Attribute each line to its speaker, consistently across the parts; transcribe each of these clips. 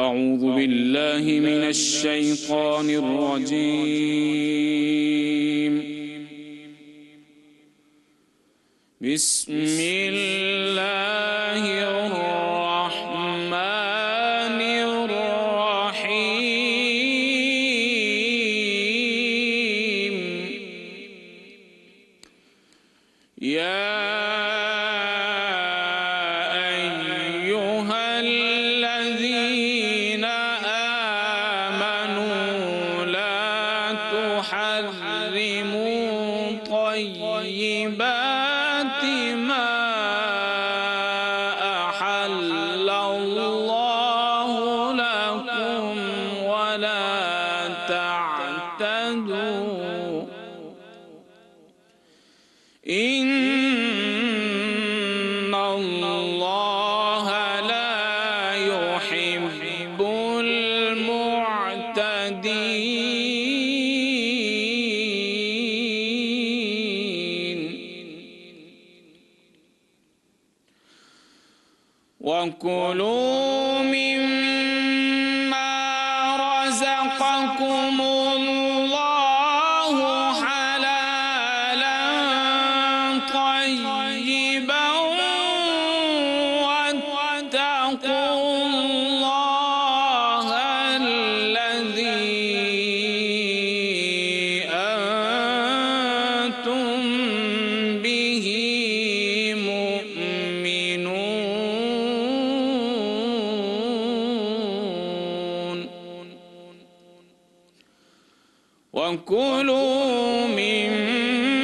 Speaker 1: أعوذ بالله من الشيطان الرجيم. بسم الله الرحمن الرحيم. يا طيبات ما أحل الله لكم ولا تعتدوا إن الله لا يحب المعتدين. وكلوا مما رزقكم الله حلالا طيبا واتقوا الله الذي أنتم به وكلوا مما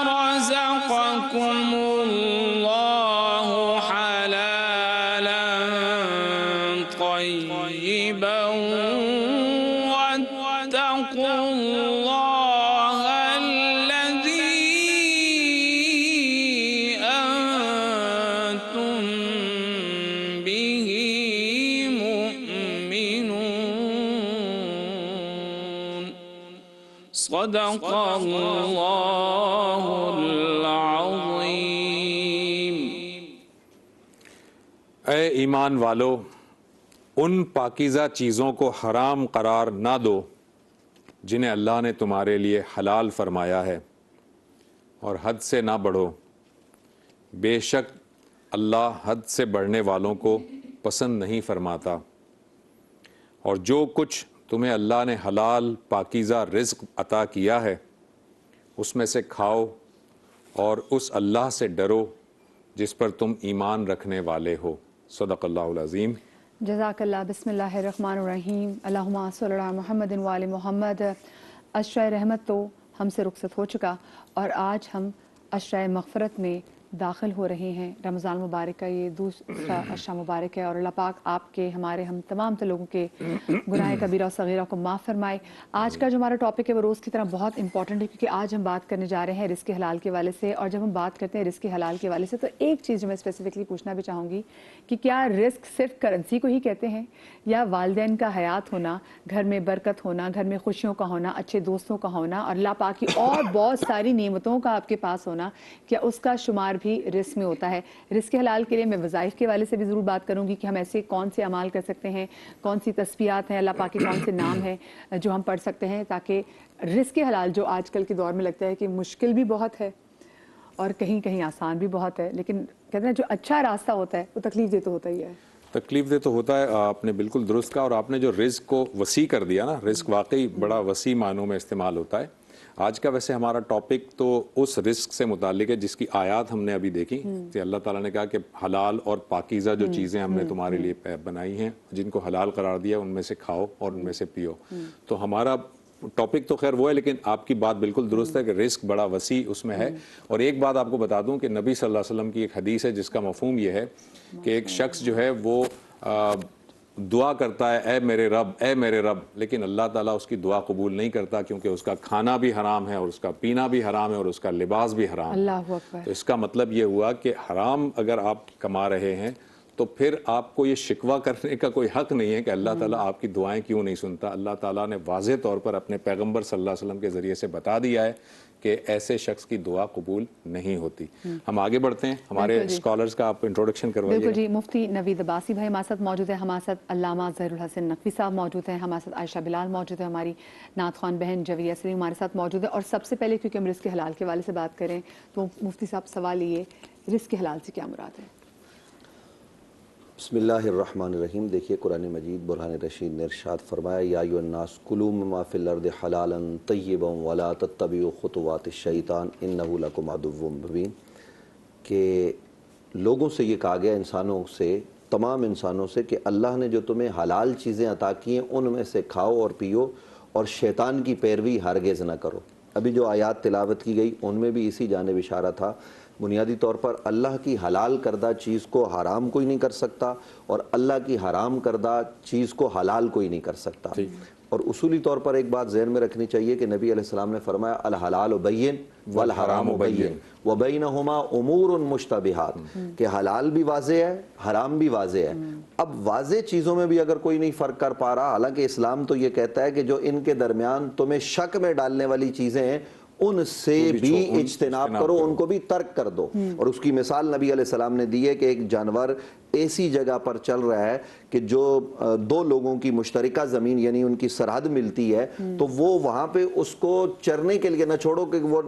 Speaker 1: رزقكم الله حلالا طيبا واتقوا الله الذي أنتم به صدق اللہ العظیم.
Speaker 2: اے ایمان والو، ان پاکیزہ چیزوں کو حرام قرار نہ دو جنہیں اللہ نے تمہارے لیے حلال فرمایا ہے، اور حد سے نہ بڑھو، بے شک اللہ حد سے بڑھنے والوں کو پسند نہیں فرماتا. اور جو کچھ تمہیں اللہ نے حلال پاکیزہ رزق عطا کیا ہے اس میں سے کھاؤ، اور اس اللہ سے ڈرو جس پر تم ایمان رکھنے والے ہو. صدق اللہ العظیم.
Speaker 3: جزاک اللہ. بسم اللہ الرحمن الرحیم. اللہم صلی علی محمد وآل محمد. عشرہ رحمت تو ہم سے رخصت ہو چکا، اور آج ہم عشرہ مغفرت میں داخل ہو رہے ہیں. رمضان مبارک کا یہ دوسرا عشرہ مبارک ہے، اور اللہ پاک آپ کے، ہمارے، ہم تمام لوگوں کے گناہ کبیرہ و صغیرہ کو معاف فرمائے. آج کا جو ہمارا ٹاپک ہے وہ روز کی طرح بہت امپورٹنٹ ہے، کیونکہ آج ہم بات کرنے جا رہے ہیں رزق حلال کے حوالے سے. اور جب ہم بات کرتے ہیں رزق حلال کے حوالے سے تو ایک چیز جو میں اسپیسیفکلی پوچھنا بھی چاہوں گی کہ کیا رزق صرف کرنسی کو ہی کہتے ہیں، یا والدین کا حیات ہونا، گھر میں برکت ہونا، گھر میں خوشیوں کا ہونا، اچھے دوستوں کا ہونا، اور اللہ پاک کی اور بہت ساری نعمتوں کا آپ کے پاس ہونا، کیا اس کا شمار بھی رزق میں ہوتا ہے؟ رزق حلال کے لیے میں وظائف کے حوالے سے بھی ضرور بات کروں گی کہ ہم ایسے کون سے اعمال کر سکتے ہیں، کون سی تسبیحات ہیں، اللہ پاک کے کون سے نام ہیں جو ہم پڑھ سکتے ہیں، تاکہ رزق حلال جو آج کل کے دور میں لگتا ہے کہ مشکل بھی بہت ہے اور کہیں کہیں آسان بھی بہت ہے، لیکن کہتے ہیں جو اچھا راستہ ہوتا ہے وہ تکلیف دہ تو ہوتا ہی ہے.
Speaker 2: تکلیف دہ تو ہوتا ہے. آپ نے بالکل درست کہا، اور آپ نے جو رزق کو وسیع کر دیا نا، رزق واقعی بڑا وسیع معنوں میں استعمال ہوتا ہے. آج کا ویسے ہمارا ٹاپک تو اس رزق سے متعلق ہے جس کی آیات ہم نے ابھی دیکھی کہ اللہ تعالیٰ نے کہا کہ حلال اور پاکیزہ جو چیزیں ہم نے تمہارے لیے بنائی ہیں، جن کو حلال قرار دیا، ان میں سے کھاؤ اور ان میں سے پیو. تو ہمارا ٹاپک تو خیر وہ ہے، لیکن آپ کی بات بالکل درست ہے کہ رزق بڑا وسیع اس میں ہے. اور ایک بات آپ کو بتا دوں کہ نبی صلی اللہ علیہ وسلم کی ایک حدیث ہے جس کا مفہوم یہ ہے کہ ایک شخص جو ہے وہ دعا کرتا ہے اے میرے رب، اے میرے رب، لیکن اللہ تعالیٰ اس کی دعا قبول نہیں کرتا، کیونکہ اس کا کھانا بھی حرام ہے اور اس کا پینا بھی حرام ہے اور اس کا لباس بھی حرام ہے.
Speaker 3: اللہ اکبر.
Speaker 2: تو اس کا مطلب یہ ہوا کہ حرام اگر آپ کما رہے ہیں تو پھر آپ کو یہ شکوہ کرنے کا کوئی حق نہیں ہے کہ اللہ تعالیٰ آپ کی دعائیں کیوں نہیں سنتا. اللہ تعالیٰ نے واضح طور پر اپنے پیغمبر صلی اللہ علیہ وسلم کے ذریعے سے بتا دیا ہے کہ ایسے شخص کی دعا قبول نہیں ہوتی. ہم آگے بڑھتے ہیں, ہمارے اسکالرز کا آپ انٹروڈکشن کروائیے.
Speaker 3: بالکل جی, مفتی نوید عباسی بھائی ہمارے ساتھ موجود ہیں, ہمارے ساتھ علامہ ظہیر الحسن نقوی صاحب موجود ہیں, ہمارے ساتھ عائشہ بلال موجود ہے, ہماری نعت خوان بہن جویہ سلیم ہمارے ساتھ موجود ہے. اور سب سے پہلے کیونکہ ہم رزق حلال کے حوالے سے بات کریں تو مفتی صاحب سوال یہ, رزق حلال سے کیا مراد ہے؟
Speaker 4: بسم اللہ الرحمن الرحیم. دیکھیے قرآن مجید برہان رشید نے ارشاد فرمایا یا ایھا الناس کلوا مما فی الارض حلالا طیبا ولا تتبعوا خطوات الشیطان انہ لکم عدو مبین, کہ لوگوں سے یہ کہا گیا, انسانوں سے, تمام انسانوں سے, کہ اللہ نے جو تمہیں حلال چیزیں عطا کی ہیں ان میں سے کھاؤ اور پیو اور شیطان کی پیروی ہرگز نہ کرو. ابھی جو آیات تلاوت کی گئی ان میں بھی اسی جانب اشارہ تھا. بنیادی طور پر اللہ کی حلال کردہ چیز کو حرام کوئی نہیں کر سکتا اور اللہ کی حرام کردہ چیز کو حلال کوئی نہیں کر سکتا. اور اصولی طور پر ایک بات ذہن میں رکھنی چاہیے کہ نبی علیہ السلام نے فرمایا الحلال بین والحرام بین وبینہما امور مشتبہات, کہ حلال بھی واضح ہے, حرام بھی واضح ہے. اب واضح چیزوں میں بھی اگر کوئی نہیں فرق کر پا رہا, حالانکہ اسلام تو یہ کہتا ہے کہ جو ان کے درمیان تمہیں شک میں ڈالنے والی چیزیں ہیں ان سے بھی اجتناب کرو, ان کو بھی ترک کر دو. اور اس کی مثال نبی علیہ السلام نے دی ہے کہ ایک جانور ایسی جگہ پر چل رہا ہے کہ جو دو لوگوں کی مشترکہ زمین یعنی ان کی سرحد ملتی ہے, تو وہ وہاں پہ اس کو چرنے کے لیے نہ چھوڑو کہ وہ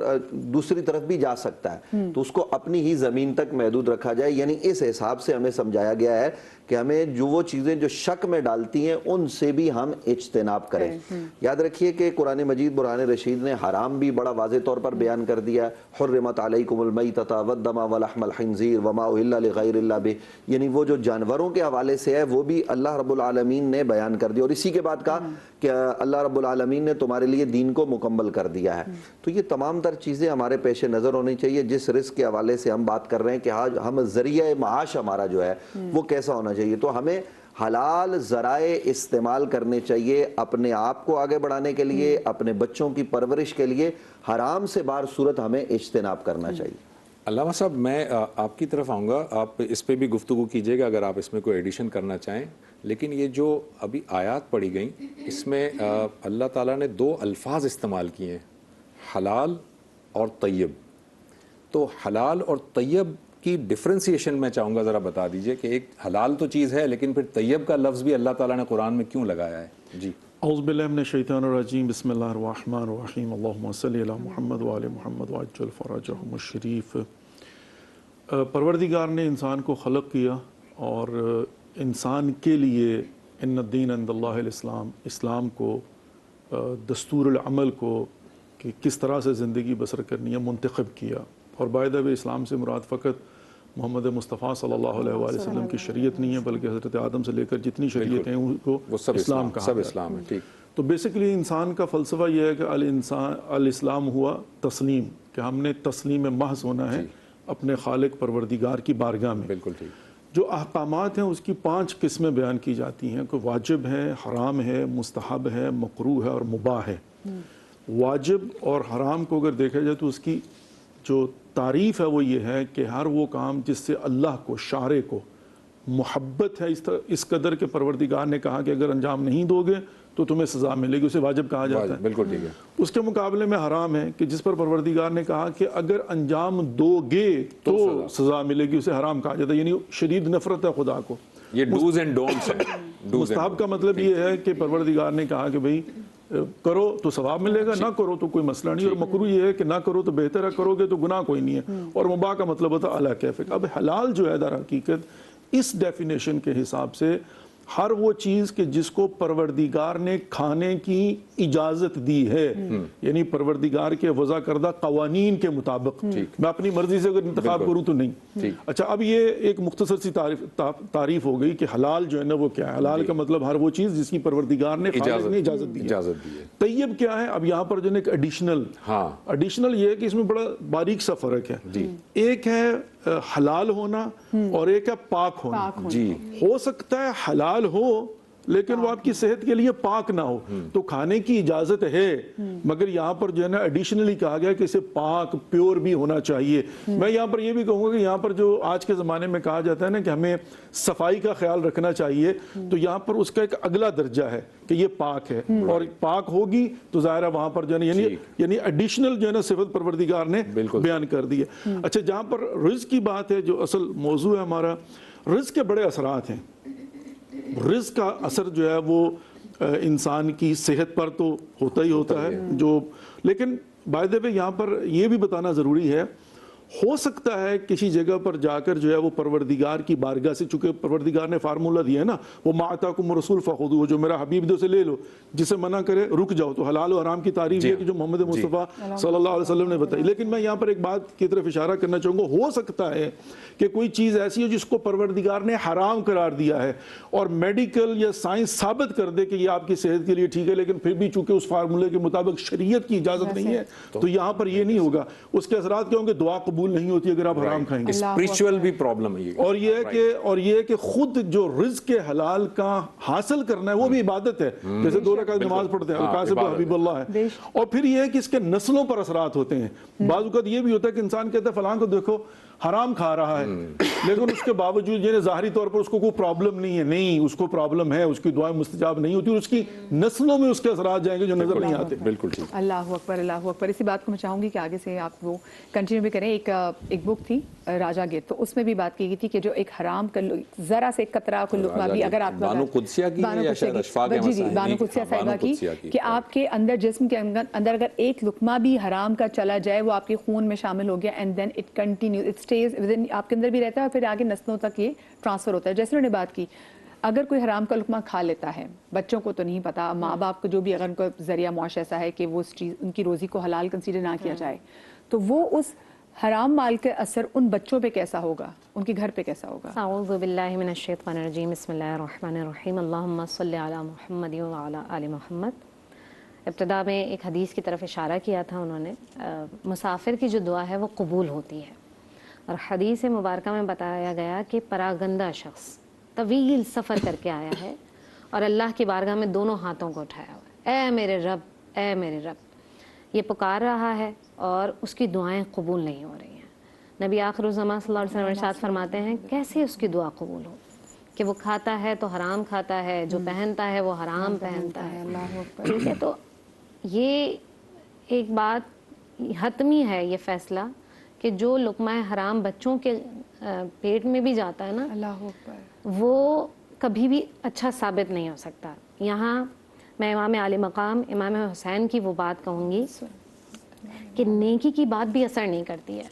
Speaker 4: دوسری طرف بھی جا سکتا ہے, تو اس کو اپنی ہی زمین تک محدود رکھا جائے. یعنی اس حساب سے ہمیں سمجھایا گیا ہے کہ ہمیں جو وہ چیزیں جو شک میں ڈالتی ہیں ان سے بھی ہم اجتناب کریں. یاد رکھیے کہ قرآن مجید برہان رشید نے حرام بھی بڑا واضح طور پر بیان کر دیا ہے. حرمت علیکم المیتۃ والدم ولحم الخنزیر وما اہل لغیر اللہ بہ, یعنی وہ جو جانوروں کے حوالے سے ہے وہ بھی اللہ رب العالمین نے بیان کر دیا. اور اسی کے بعد کہا کہ اللہ رب العالمین نے تمہارے لیے دین کو مکمل کر دیا ہے. تو یہ تمام تر چیزیں ہمارے پیش نظر ہونی چاہیے. جس رزق کے حوالے سے ہم بات کر رہے ہیں کہ ہم ذریعہ معاش ہمارا جو ہے وہ کیسا ہونا چاہیے, تو ہمیں حلال ذرائع استعمال کرنے چاہیے اپنے آپ کو آگے بڑھانے کے لیے, اپنے بچوں کی پرورش کے لیے. حرام سے بار صورت ہمیں اجتناب کرنا چاہیے.
Speaker 2: علامہ صاحب میں آپ کی طرف آؤں گا, آپ اس پہ بھی گفتگو کیجئے گا اگر آپ اس میں کوئی ایڈیشن کرنا چاہیں. لیکن یہ جو ابھی آیات پڑھی گئیں اس میں اللہ تعالیٰ نے دو الفاظ استعمال کیے ہیں, حلال اور طیب. تو حلال اور طیب کی ڈفرینسیشن میں چاہوں گا ذرا بتا دیجئے کہ ایک حلال تو چیز ہے لیکن پھر طیب کا لفظ بھی اللہ تعالیٰ نے قرآن میں کیوں لگایا ہے؟ جی
Speaker 5: اعوذ باللہ من الشیطان الرجیم, بسم اللہ الرحمن الرحیم, اللہم صلی علی محمد وآل محمد وعجل فرجہم الشریف. پروردگار نے انسان کو خلق کیا اور انسان کے لیے ان الدین عند اللہ الاسلام, اسلام کو, دستور العمل کو کہ کس طرح سے زندگی بسر کرنی ہے منتخب کیا. اور بائی دا وے اسلام سے مراد فقط محمد مصطفیٰ صلی اللہ علیہ وآلہ وسلم کی شریعت نہیں ہے بلکہ حضرت آدم سے لے کر جتنی شریعتیں ہیں ان کو اسلام کہا ہے. تو بیسیکلی انسان کا فلسفہ یہ ہے کہ الاسلام ہوا تسلیم, کہ ہم نے تسلیم محض ہونا ہے اپنے خالق پروردگار کی بارگاہ میں.
Speaker 2: بالکل ٹھیک.
Speaker 5: جو احکامات ہیں اس کی 5 قسمیں بیان کی جاتی ہیں کہ واجب ہے, حرام ہے, مستحب ہے, مکروہ ہے اور مباح ہے. واجب اور حرام کو اگر دیکھا جائے تو اس کی جو تعریف ہے وہ یہ ہے کہ ہر وہ کام جس سے اللہ کو, شارع کو محبت ہے اس قدر کے پروردگار نے کہا کہ اگر انجام نہیں دو گے تو تمہیں سزا ملے گی, اسے واجب کہا جاتا ہے.
Speaker 2: بالکل ٹھیک ہے. اس
Speaker 5: کے مقابلے میں حرام ہے کہ جس پر پروردگار نے کہا کہ اگر انجام دو گے تو سزا ملے گی, اسے حرام کہا جاتا ہے, یعنی شدید نفرت ہے خدا کو.
Speaker 2: یہ ڈوز اینڈ ڈونٹس ہیں.
Speaker 5: مستحب کا مطلب یہ ہے کہ پروردگار نے کہا کہ بھئی کرو تو ثواب ملے گا, نہ کرو تو کوئی مسئلہ نہیں. اور مکروہ یہ ہے کہ نہ کرو تو بہتر ہے, کرو گے تو گناہ کوئی نہیں ہے. اور مباح کا مطلب ہوتا ہے اعلیٰ کیفک. اب حلال جو ہے در حقیقت اس ڈیفینیشن کے حساب سے ہر وہ چیز کہ جس کو پروردگار نے کھانے کی اجازت دی ہے, یعنی پروردگار کے وضع کردہ قوانین کے مطابق, میں اپنی مرضی سے اگر انتخاب کروں تو نہیں. اچھا, اب یہ ایک مختصر سی تعریف ہو گئی کہ حلال جو ہے نا وہ کیا ہے. حلال کا مطلب ہر وہ چیز جس کی پروردگار نے اجازت دی ہے. طیب کیا ہے؟ اب یہاں پر جو ایک ایڈیشنل یہ ہے کہ اس میں بڑا باریک سا فرق ہے. ایک ہے حلال ہونا اور ایک ہے پاک ہونا. ہو سکتا ہے حلال ہو لیکن وہ آپ کی صحت کے لیے پاک نہ ہو تو کھانے کی اجازت ہے، مگر یہاں پر جو ہے نا ایڈیشنلی کہا گیا کہ اسے پاک پیور بھی ہونا چاہیے۔ میں یہاں پر یہ بھی کہوں گا کہ یہاں پر جو آج کے زمانے میں کہا جاتا ہے نا کہ ہمیں صفائی کا خیال رکھنا چاہیے، تو یہاں پر اس کا ایک اگلا درجہ ہے کہ یہ پاک ہے، اور پاک ہوگی تو ظاہر ہے وہاں پر جو ہے یعنی ایڈیشنل جو ہے نا صفت پروردگار نے بیان کر دی ہے۔ اچھا، جہاں پر رزق کی بات ہے، جو اصل موضوع ہے ہمارا، رزق کے بڑے اثرات ہیں۔ رزق کا اثر جو ہے وہ انسان کی صحت پر تو ہوتا ہی ہوتا ہے، جو لیکن بائی دی وے یہاں پر یہ بھی بتانا ضروری ہے، ہو سکتا ہے کسی جگہ پر جا کر جو ہے وہ پروردگار کی بارگاہ سے، چونکہ پروردگار نے فارمولہ دیا ہے نا، وہ ما آتاکم الرسول فخذوہ، جو میرا حبیب دے اسے لے لو، جسے منع کرے رک جاؤ۔ تو حلال و حرام کی تعریف یہ کہ جو محمد مصطفیٰ صلی اللہ علیہ وسلم نے بتائی۔ لیکن میں یہاں پر ایک بات کی طرف اشارہ کرنا چاہوں گا، ہو سکتا ہے کہ کوئی چیز ایسی ہو جس کو پروردگار نے حرام قرار دیا ہے، اور میڈیکل یا سائنس ثابت کر دے کہ یہ آپ کی صحت کے لیے ٹھیک ہے، لیکن پھر بھی چونکہ اس فارمولے کے مطابق شریعت کی اجازت نہیں ہے، تو یہاں پر یہ نہیں ہوگا۔ اس کے اثرات کیا ہوں گے؟ دعا قبول نہیں ہوتی اگر آپ حرام کھائیں گے،
Speaker 2: اسپریچول بھی پرابلم ہے۔
Speaker 5: اور یہ ہے کہ خود جو رزق حلال کا حاصل کرنا ہے وہ بھی عبادت ہے، جیسے 2 رکعت نماز پڑھتے ہیں، القاسم حبیب اللہ ہے۔ اور پھر یہ ہے کہ اس کے نسلوں پر اثرات ہوتے ہیں۔ بعض اوقات یہ بھی ہوتا ہے کہ انسان کہتا ہے فلاں کو دیکھو حرام کھا رہا ہے، لیکن اس کے باوجود یہ ظاہری طور پر اس کو کوئی پرابلم نہیں ہے، نہیں اس کو پرابلم ہے، اس کی دعائیں مستجاب نہیں ہوتی، اور اس کی نسلوں میں اس کے اثرات جائیں گے جو نظر نہیں آتے۔
Speaker 2: بالکل ٹھیک۔
Speaker 3: اللہ اکبر، اللہ اکبر۔ اسی بات کو میں چاہوں گی کہ آگے سے آپ وہ کنٹینیو بھی کریں۔ ایک بک تھی راجا گیت، تو اس میں بھی بات کی گئی تھی کہ جو ایک حرام کا ذرا سے قطرہ کو لقمہ بھی اگر آپ
Speaker 2: بانو قدسیہ کی یا شاید اشفاق احمد
Speaker 3: جی بانو قدسیہ صاحبہ کی، کہ آپ کے اندر جسم کے اندر اگر ایک لقمہ بھی حرام کا چلا جائے وہ آپ کے خون میں شامل ہو گیا، and then it continue, it stays within, آپ کے اندر بھی رہتا ہے اور پھر آگے نسلوں تک یہ ٹرانسفر ہوتا ہے۔ جیسے انہوں نے بات کی، اگر کوئی حرام کا لقمہ کھا لیتا ہے، بچوں کو تو نہیں پتا، ماں باپ کو جو بھی اگر ان کا ذریعہ معاش ایسا ہے کہ وہ اس چیز ان کی روزی کو حلال کنسیڈر نہ کیا جائے، تو وہ اس حرام مال کے اثر ان بچوں پہ کیسا ہوگا، ان کے گھر پہ کیسا ہوگا؟
Speaker 6: اعوذ باللہ من الشیطان الرجیم، بسم اللہ الرحمن الرحیم، اللہم صلی علی محمد وعلی آل محمد۔ ابتدا میں ایک حدیث کی طرف اشارہ کیا تھا انہوں نے، مسافر کی جو دعا ہے وہ قبول ہوتی ہے، اور حدیث مبارکہ میں بتایا گیا کہ پراگندہ شخص طویل سفر کر کے آیا ہے اور اللہ کی بارگاہ میں دونوں ہاتھوں کو اٹھایا ہوا ہے، اے میرے رب، اے میرے رب، یہ پکار رہا ہے اور اس کی دعائیں قبول نہیں ہو رہی ہیں۔ نبی آخر الزمان صلی اللہ علیہ وسلم ارشاد فرماتے ہیں کیسے اس کی دعا قبول ہو، کہ وہ کھاتا ہے تو حرام کھاتا ہے، جو پہنتا ہے وہ حرام پہنتا ہے۔ ٹھیک ہے، تو یہ ایک بات حتمی ہے، یہ فیصلہ کہ جو لقمہ حرام بچوں کے پیٹ میں بھی جاتا ہے نا،
Speaker 3: اللہ اکبر،
Speaker 6: وہ کبھی بھی اچھا ثابت نہیں ہو سکتا۔ یہاں میں امام عالی مقام امام حسین کی وہ بات کہوں گی کہ نیکی کی بات بھی اثر نہیں کرتی ہے۔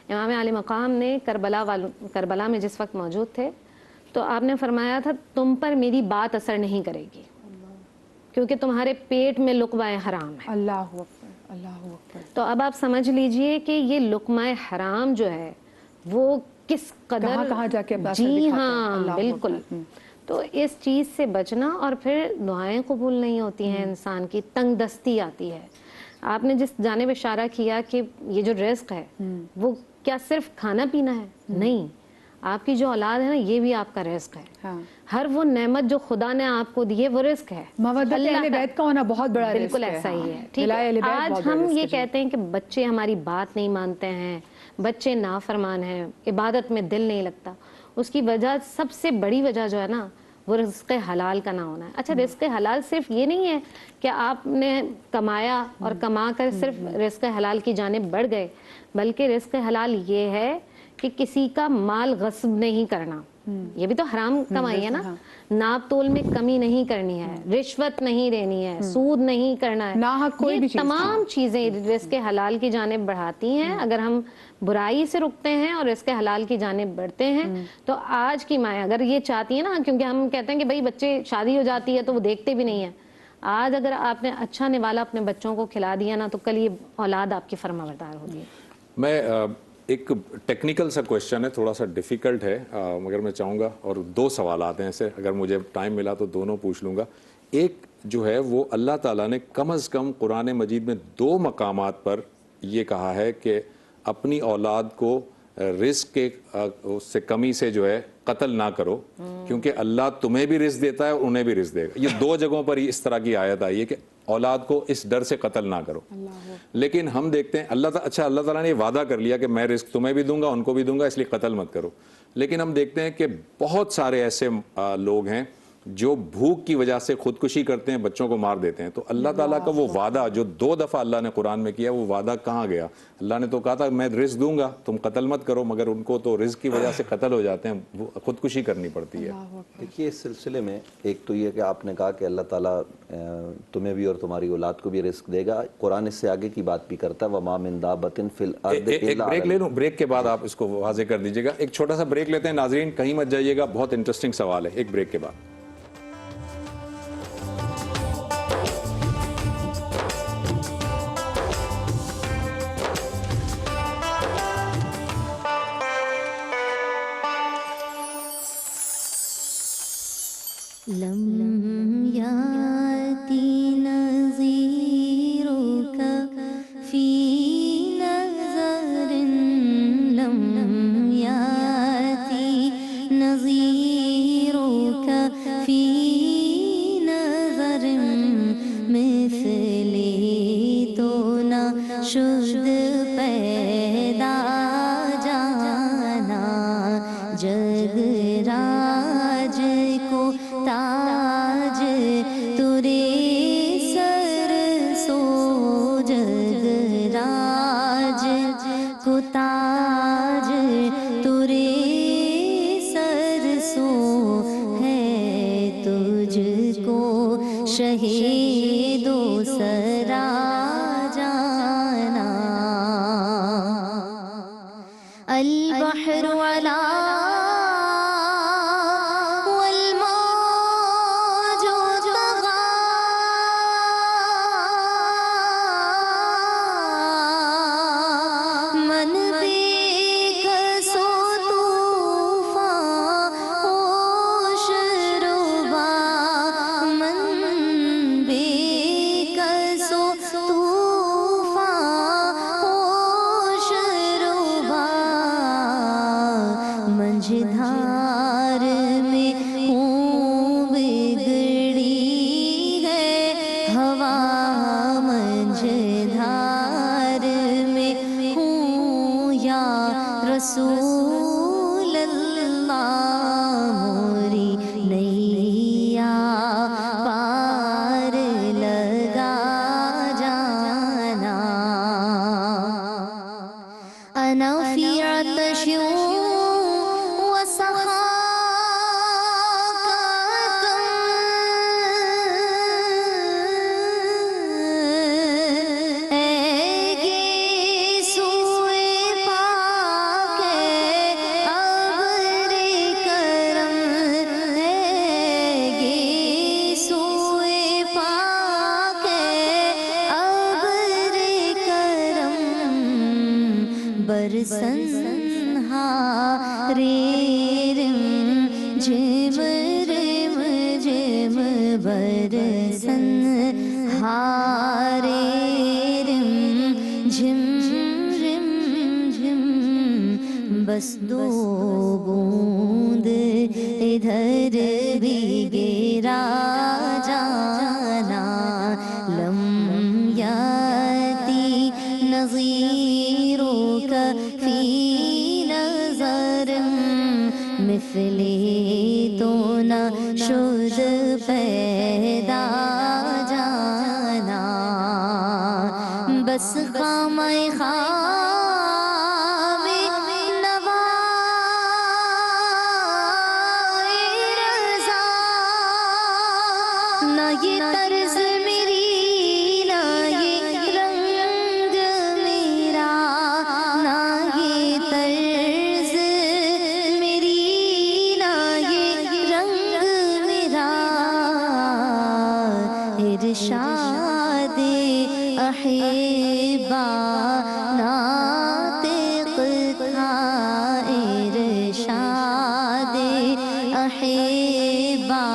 Speaker 6: امام عالی مقام نے کربلا میں جس وقت موجود تھے تو آپ نے فرمایا تھا تم پر میری بات اثر نہیں کرے گی کیونکہ تمہارے پیٹ میں لقمہ حرام ہے۔
Speaker 3: اللہ اکبر، اللہ اکبر۔
Speaker 6: تو اب آپ سمجھ لیجئے کہ یہ لقمہ حرام جو ہے وہ کس قدر
Speaker 3: کہاں جا کے اپنا اثر
Speaker 6: جی
Speaker 3: دکھاتا ہے۔
Speaker 6: ہاں
Speaker 3: اللہ
Speaker 6: بالکل۔
Speaker 3: اکبر۔
Speaker 6: تو اس چیز سے بچنا، اور پھر دعائیں قبول نہیں ہوتی ہیں، انسان کی تنگ دستی آتی ہے۔ آپ نے جس جانب اشارہ کیا کہ یہ جو رزق ہے وہ کیا صرف کھانا پینا ہے؟ نہیں، آپ کی جو اولاد ہے نا یہ بھی آپ کا رزق ہے۔
Speaker 3: ہاں،
Speaker 6: ہر وہ نعمت جو خدا نے آپ کو دی ہے وہ رزق ہے۔
Speaker 3: مودت اہل بیت کا ہونا بہت بڑا رزق ہے۔
Speaker 6: بالکل ایسا ہی ہے۔ ٹھیک
Speaker 3: ولائے اہل
Speaker 6: ہے،
Speaker 3: بیت
Speaker 6: آج
Speaker 3: بہت بڑا
Speaker 6: ہم
Speaker 3: رزق
Speaker 6: یہ
Speaker 3: ہے۔
Speaker 6: کہتے ہیں کہ بچے ہماری بات نہیں مانتے ہیں، بچے نافرمان ہیں، عبادت میں دل نہیں لگتا، اس کی وجہ سب سے بڑی وجہ جو ہے نا وہ رزق حلال کا نہ ہونا ہے۔ اچھا، رزق حلال صرف یہ نہیں ہے کہ آپ نے کمایا اور کما کر صرف رزق حلال کی جانب بڑھ گئے، بلکہ رزق حلال یہ ہے کہ کسی کا مال غصب نہیں کرنا، یہ بھی تو حرام کمائی ہے نا۔ ناپ تول میں کمی نہیں کرنی ہے، رشوت نہیں لینی ہے، سود نہیں کرنا ہے،
Speaker 3: ناحق کوئی بھی چیز،
Speaker 6: تمام چیزیں رزق حلال کی جانب بڑھاتی ہیں۔ اگر ہم برائی سے رکتے ہیں اور رزق حلال کی جانب بڑھتے ہیں تو آج کی مائیں اگر یہ چاہتی ہیں نا، کیونکہ ہم کہتے ہیں کہ بھائی بچے شادی ہو جاتی ہے تو وہ دیکھتے بھی نہیں ہیں، آج اگر آپ نے اچھا نوالا اپنے بچوں کو کھلا دیا نا تو کل یہ اولاد آپ کی فرمانبردار ہوگی۔
Speaker 2: میں ایک ٹیکنیکل سا کویشچن ہے، تھوڑا سا ڈیفیکلٹ ہے، مگر میں چاہوں گا، اور 2 سوالات ہیں ایسے، اگر مجھے ٹائم ملا تو دونوں پوچھ لوں گا۔ ایک جو ہے وہ اللہ تعالیٰ نے کم از کم قرآن مجید میں 2 مقامات پر یہ کہا ہے کہ اپنی اولاد کو رزق کے سے کمی سے جو ہے قتل نہ کرو کیونکہ اللہ تمہیں بھی رزق دیتا ہے اور انہیں بھی رزق دے گا. یہ 2 جگہوں پر اس طرح کی آیت آئی ہے کہ اولاد کو اس ڈر سے قتل نہ کرو. لیکن ہم دیکھتے ہیں اللہ تعالیٰ نے یہ وعدہ کر لیا کہ میں رزق تمہیں بھی دوں گا ان کو بھی دوں گا, اس لیے قتل مت کرو. لیکن ہم دیکھتے ہیں کہ بہت سارے ایسے لوگ ہیں جو بھوک کی وجہ سے خودکشی کرتے ہیں, بچوں کو مار دیتے ہیں. تو اللہ تعالیٰ کا وہ وعدہ جو 2 دفعہ اللہ نے قرآن میں کیا, وہ وعدہ کہاں گیا؟ اللہ نے تو کہا تھا میں رزق دوں گا, تم قتل مت کرو, مگر ان کو تو رزق کی وجہ سے قتل ہو جاتے ہیں, خودکشی کرنی پڑتی ہے.
Speaker 4: دیکھیے اس سلسلے میں ایک تو یہ کہ آپ نے کہا کہ اللہ تعالیٰ تمہیں بھی اور تمہاری اولاد کو بھی رزق دے گا. قرآن اس سے آگے کی بات بھی کرتا ہے وَمَا مِن دَابَّةٍ فِي الْأَرْضِ
Speaker 2: ایک بریک لے لوں, بریک کے بعد آپ اس کو واضح کر دیجیے گا. ایک چھوٹا سا بریک لیتے ہیں ناظرین, کہیں مت جائیے گا, بہت انٹرسٹنگ سوال ہے. ایک بریک کے بعد.
Speaker 7: لم يأتي نظيرك في نظر لم يأتي نظيرك في نظر مثلی تو نہ شد پیدا جانا جگ راج کو تاج ترے سر سو جگ راج کو تاج ترے سر سو ہے تجھ کو شہید و سرا جانا البحر علا مجھدھار میں ہوں بگڑی ہے ہوا مجھدھار میں ہوں یا رسول اللہ موری نیا پار لگا جانا انا فی عطش برسن ہارے رم جم رم جم برسن ہارے رم جم رم جم بس 2 بوند ادھر بھی گرا جانا لم یاتی نظیرک فی نظر مثلی تو نہ شد پیدا جانا بس خامہ خواب نوائے رضا نہ یہ طرز میری نہ یہ رنگ میرا نہ یہ طرز میری نہ یہ رنگ میرا ارشاد احبا ناطق تھا ارشاد احبا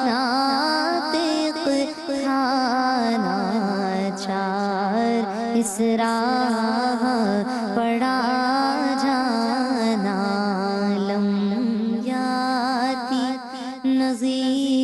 Speaker 7: ناطق تھا ناچار اس راہ پڑا جانا لم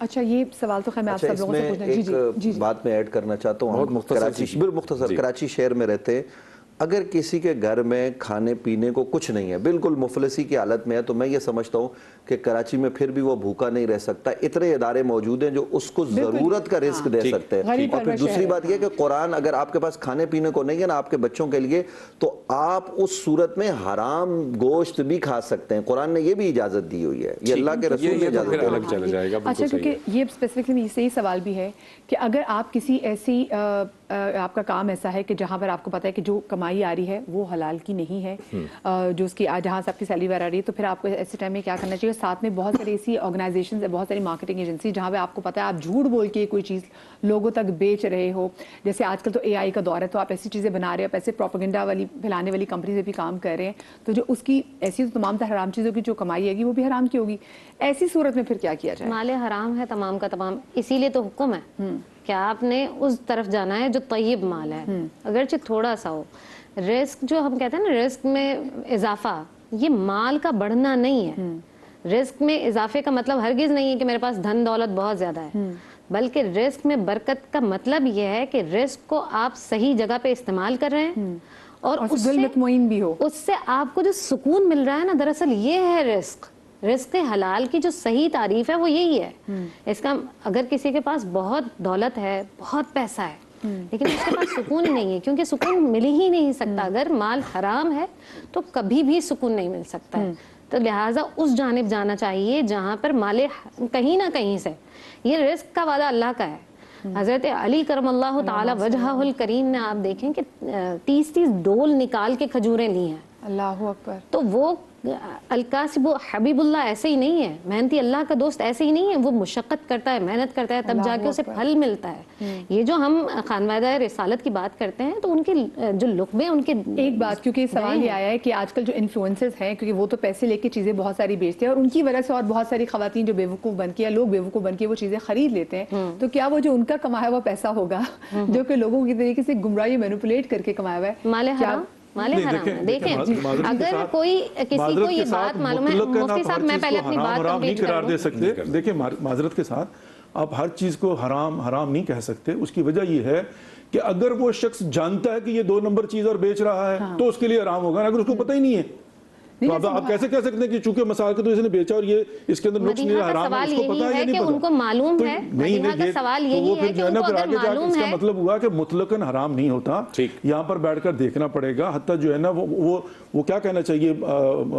Speaker 3: اچھا یہ سوال تو خیر میں آپ سب لوگوں سے پوچھنا.
Speaker 4: ایک بات میں ایڈ کرنا چاہتا ہوں. مختصر کراچی شہر میں رہتے، اگر کسی کے گھر میں کھانے پینے کو کچھ نہیں ہے، بالکل مفلسی کی حالت میں ہے، تو میں یہ سمجھتا ہوں کہ کراچی میں پھر بھی وہ بھوکا نہیں رہ سکتا. اتنے ادارے موجود ہیں جو اس کو ضرورت کا رزق دے سکتے ہیں. اور پھر دوسری بات یہ کہ قرآن اگر آپ کے پاس کھانے پینے کو نہیں ہے نا آپ کے بچوں کے لیے، تو آپ اس صورت میں حرام گوشت بھی کھا سکتے ہیں. قرآن نے یہ بھی اجازت دی ہوئی ہے، یہ اللہ کے رسول نے اجازت دی ہوئی ہے.
Speaker 3: اچھا کیونکہ یہ اسپیسیفکلی صحیح سوال بھی ہے کہ اگر آپ کسی ایسی آپ کا کام ایسا ہے کہ جہاں پر آپ کو پتا ہے کہ جو کمائی آ رہی ہے وہ حلال کی نہیں ہے، جو اس کی جہاں سے آپ کی سیلری وغیرہ آ رہی ہے، تو پھر آپ کو ایسے ٹائم میں کیا کرنا چاہیے. ساتھ میں بہت ساری ایسی آرگنائزیشنز ہیں، بہت ساری مارکیٹنگ ایجنسی جہاں پہ آپ کو پتا ہے آپ جھوٹ بول کے کوئی چیز لوگوں تک بیچ رہے ہو. جیسے آج کل تو اے آئی کا دور ہے، تو آپ ایسی چیزیں بنا رہے ہو، ایسے پروپیگنڈا والی پھیلانے والی کمپنی سے بھی کام کر رہے ہیں، تو جو اس کی ایسی تمام حرام چیزوں کی جو کمائی ہے گی وہ بھی حرام کی ہوگی. ایسی صورت میں پھر کیا کیا جائے؟
Speaker 6: مال حرام ہے تمام کا تمام، اسی لیے تو حکم ہے کہ آپ نے اس طرف جانا ہے جو طیب مال ہے، اگرچہ تھوڑا سا ہو. رزق جو ہم کہتے ہیں نا، رزق میں اضافہ، یہ مال کا بڑھنا نہیں ہے. رزق میں اضافے کا مطلب ہرگز نہیں ہے کہ میرے پاس دھن دولت بہت زیادہ ہے، بلکہ رزق میں برکت کا مطلب یہ ہے کہ رزق کو آپ صحیح جگہ پہ استعمال کر رہے ہیں اور اس سے مطمئن بھی ہو. اس سے آپ کو جو سکون مل رہا ہے نا، دراصل یہ ہے رزق. رزق حلال کی جو صحیح تعریف ہے وہ یہی ہے. اس کا اگر کسی کے پاس بہت دولت ہے، بہت پیسہ ہے، لیکن اس کے پاس سکون ہی نہیں ہے، کیونکہ سکون مل ہی نہیں سکتا. اگر مال حرام ہے تو کبھی بھی سکون نہیں مل سکتا ہے. تو لہٰذا اس جانب جانا چاہیے جہاں پر مال کہیں نہ کہیں سے. یہ رزق کا وعدہ اللہ کا ہے. حضرت علی کرم اللہ تعالی وجہہ الکریم نے آپ دیکھیں کہ 30 ڈول نکال کے کھجوریں لی ہیں.
Speaker 3: اللہ اکبر. تو
Speaker 6: وہ الکاسب حبیب اللہ ایسے ہی نہیں ہے، محنتی اللہ کا دوست ایسے ہی نہیں ہے. وہ مشقت کرتا ہے، محنت کرتا ہے، تب جا کے اسے پھل ملتا ہے. یہ جو ہم خانوادہ رسالت کی بات کرتے ہیں تو ان کے جو لقبے ان کے
Speaker 3: ایک بات، کیونکہ سوال یہ آیا ہے کہ آج کل جو انفلوئنسرز ہیں، کیونکہ وہ تو پیسے لے کے چیزیں بہت ساری بیچتے ہیں اور ان کی وجہ سے اور بہت ساری خواتین جو بیوقوف بن کے یا لوگ بیوقوف بن کے وہ چیزیں خرید لیتے ہیں، تو کیا وہ جو ان کا کمایا ہوا پیسہ ہوگا جو کہ لوگوں کی طریقے سے گمراہی مینوپولیٹ کر کے کمایا ہوا ہے،
Speaker 6: مال حرام مال حرام ہے. دیکھیں اگر کوئی کسی کو یہ بات معلوم ہے، مفتی صاحب میں پہلے اپنی بات
Speaker 5: کمپلیٹ قرار دے سکتے. دیکھیں معذرت کے ساتھ آپ ہر چیز کو حرام نہیں کہہ سکتے. اس کی وجہ یہ ہے کہ اگر وہ شخص جانتا ہے کہ یہ 2 نمبر چیز اور بیچ رہا ہے تو اس کے لیے حرام ہوگا. اگر اس کو پتہ ہی نہیں ہے تو آپ کیسے کہہ سکتے ہیں کہ چونکہ مسائل کو تو اس نے بیچا اور یہ اس کے اندر نقص نہیں حرام ہے، اس کو پتہ ہے
Speaker 6: کہ ان کو معلوم ہے. مدینہ کا سوال یہی ہے کہ ان کو اگر معلوم ہے،
Speaker 5: اس کا مطلب ہوا کہ مطلقاً حرام نہیں ہوتا. یہاں پر بیٹھ کر دیکھنا پڑے گا، حتیٰ جو ہے نا وہ کیا کہنا چاہیے،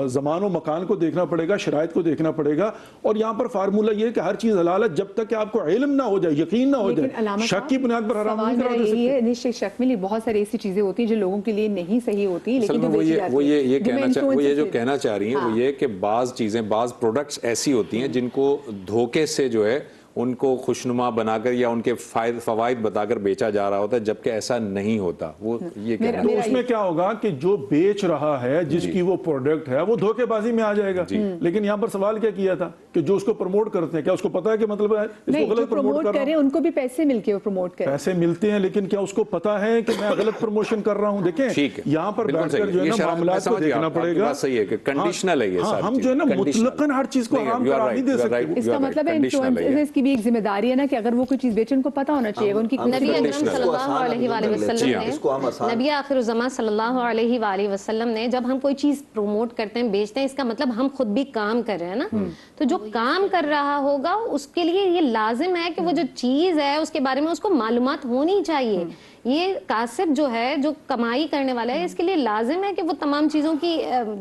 Speaker 5: زمان و مکان کو دیکھنا پڑے گا، شرائط کو دیکھنا پڑے گا. اور یہاں پر فارمولہ یہ ہے کہ ہر چیز حلال ہے جب تک کہ آپ کو علم نہ ہو جائے، یقین نہ ہو جائے. شک کی بنیاد پر حرام نہیں کرا دے سکتے.
Speaker 3: شک میں بہت ساری ایسی چیزیں ہوتی ہیں جو لوگوں کے لیے نہیں صحیح ہوتی، لیکن
Speaker 2: وہ یہ جو کہنا چاہ رہی ہیں یہ کہ بعض چیزیں، بعض پروڈکٹس ایسی ہوتی ہیں جن کو دھوکے سے جو ہے ان کو خوشنما بنا کر یا ان کے فوائد بتا کر بیچا جا رہا ہوتا ہے، جبکہ ایسا نہیں ہوتا. وہ یہ کہنا
Speaker 5: تو اس میں کیا ہوگا کہ جو بیچ رہا ہے، جس کی وہ پروڈکٹ ہے، وہ دھوکے بازی میں آ جائے گا. لیکن یہاں پر سوال کیا کیا تھا کہ جو اس کو پروموٹ کرتے ہیں، کیا اس کو پتا ہے کہ مطلب ہے اس کو غلط پروموٹ کر رہا ہوں؟
Speaker 3: ان کو بھی پیسے مل کے وہ پروموٹ کریں، پیسے
Speaker 5: ملتے ہیں، لیکن کیا اس کو پتا ہے کہ میں غلط پروموشن کر رہا ہوں؟ دیکھیں یہاں پر بیٹھ کر جو ہے نا معاملات کو دیکھنا پڑے گا.
Speaker 2: صحیح ہے کہ کنڈیشنل ہے یہ ساری.
Speaker 5: ہم جو ہے نا مطلقاً ہر چیز کو حرام قرار نہیں دے سکتے.
Speaker 3: اس کا مطلب ہے انفلوئنسرز کی بھی ایک ذمہ داری ہے نا کہ اگر وہ کوئی چیز بیچے ان کو پتا ہونا چاہیے. ان کی
Speaker 6: نبی اکرم صلی اللہ علیہ وآلہ وسلم نے، نبی آخر الزمان صلی اللہ علیہ وآلہ وسلم نے، جب ہم کوئی چیز پروموٹ کرتے ہیں، بیچتے ہیں، اس کا مطلب ہم خود بھی کام کر رہے ہیں نا. تو جو کام کر رہا ہوگا اس کے لیے یہ لازم ہے کہ وہ جو چیز ہے اس کے بارے میں اس کو معلومات ہونی چاہیے. یہ کاسب جو ہے، جو کمائی کرنے والا ہے، اس کے لیے لازم ہے کہ وہ تمام چیزوں کی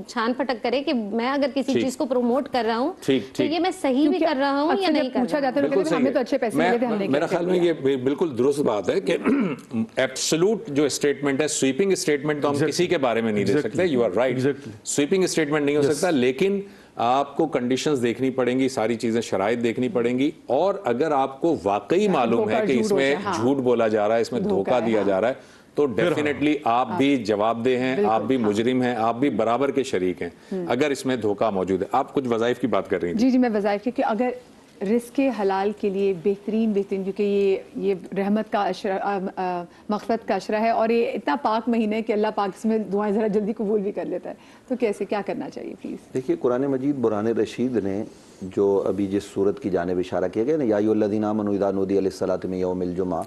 Speaker 6: چھان پھٹک کرے کہ میں اگر کسی چیز کو پروموٹ کر رہا ہوں تو یہ میں صحیح بھی کر رہا ہوں یا نہیں کر رہا ہوں.
Speaker 3: ہمیں تو اچھے پیسے ملے تھے، ہم نے
Speaker 2: میرا خیال میں یہ بالکل درست بات ہے کہ ایبسولوٹ جو اسٹیٹمنٹ ہے، سویپنگ اسٹیٹمنٹ تو ہم کسی کے بارے میں نہیں دے سکتے. You are right, sweeping statement نہیں ہو سکتا، لیکن آپ کو کنڈیشنز دیکھنی پڑیں گی، ساری چیزیں شرائط دیکھنی پڑیں گی. اور اگر آپ کو واقعی معلوم ہے کہ اس میں جھوٹ بولا جا رہا ہے، اس میں دھوکہ دیا جا رہا ہے، تو ڈیفینیٹلی آپ بھی جواب دہ ہیں، آپ بھی مجرم ہیں، آپ بھی برابر کے شریک ہیں اگر اس میں دھوکہ موجود ہے. آپ کچھ وظائف کی بات کر رہی ہیں.
Speaker 3: جی میں وظائف کی کہ اگر رزق حلال کے لیے بہترین کیونکہ یہ رحمت کا مغفرت کا عشرہ ہے اور یہ اتنا پاک مہینہ ہے کہ اللہ پاک اس میں دعائیں ذرا جلدی قبول بھی کر لیتا ہے، تو کیسے کیا کرنا چاہیے پلیز؟
Speaker 4: دیکھیے قرآن مجید برہان رشید نے جو ابھی جس صورت کی جانب اشارہ کیا گیا نا، یا ایھا الذین آمنوا اذا نودی للصلاۃ من یوم الجمعہ،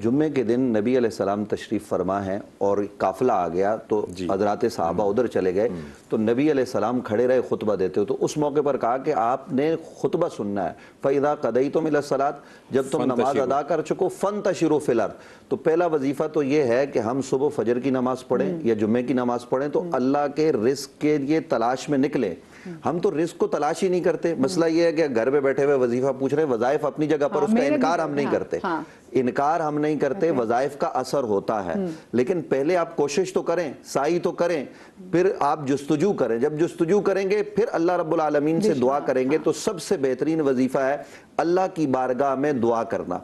Speaker 4: جمعے کے دن نبی علیہ السلام تشریف فرما ہے اور قافلہ آ گیا تو حضرات صحابہ ادھر چلے گئے تو نبی علیہ السلام کھڑے رہے خطبہ دیتے ہو، تو اس موقع پر کہا کہ آپ نے خطبہ سننا ہے، فَإِذَا قَضَيْتُمْ إِلَى الصَّلَاةِ، جب تم نماز ادا کر چکو فَانْتَشِرُوا فِي الْأَرْضِ، تو پہلا وظیفہ تو یہ ہے کہ ہم صبح فجر کی نماز پڑھیں یا جمعے کی نماز پڑھیں تو اللہ کے رزق کے لیے تلاش میں نکلیں۔ ہم تو رزق کو تلاش ہی نہیں کرتے، مسئلہ یہ ہے کہ گھر پہ بیٹھے ہوئے وظیفہ پوچھ رہے ہیں، وظائف اپنی جگہ پر، اس کا انکار ہم نہیں کرتے، انکار ہم نہیں کرتے، وظائف کا اثر ہوتا ہے، لیکن پہلے آپ کوشش تو کریں، سعی تو کریں، پھر آپ جستجو کریں، جب جستجو کریں گے پھر اللہ رب العالمین سے دعا کریں گے، تو سب سے بہترین وظیفہ ہے اللہ کی بارگاہ میں دعا کرنا۔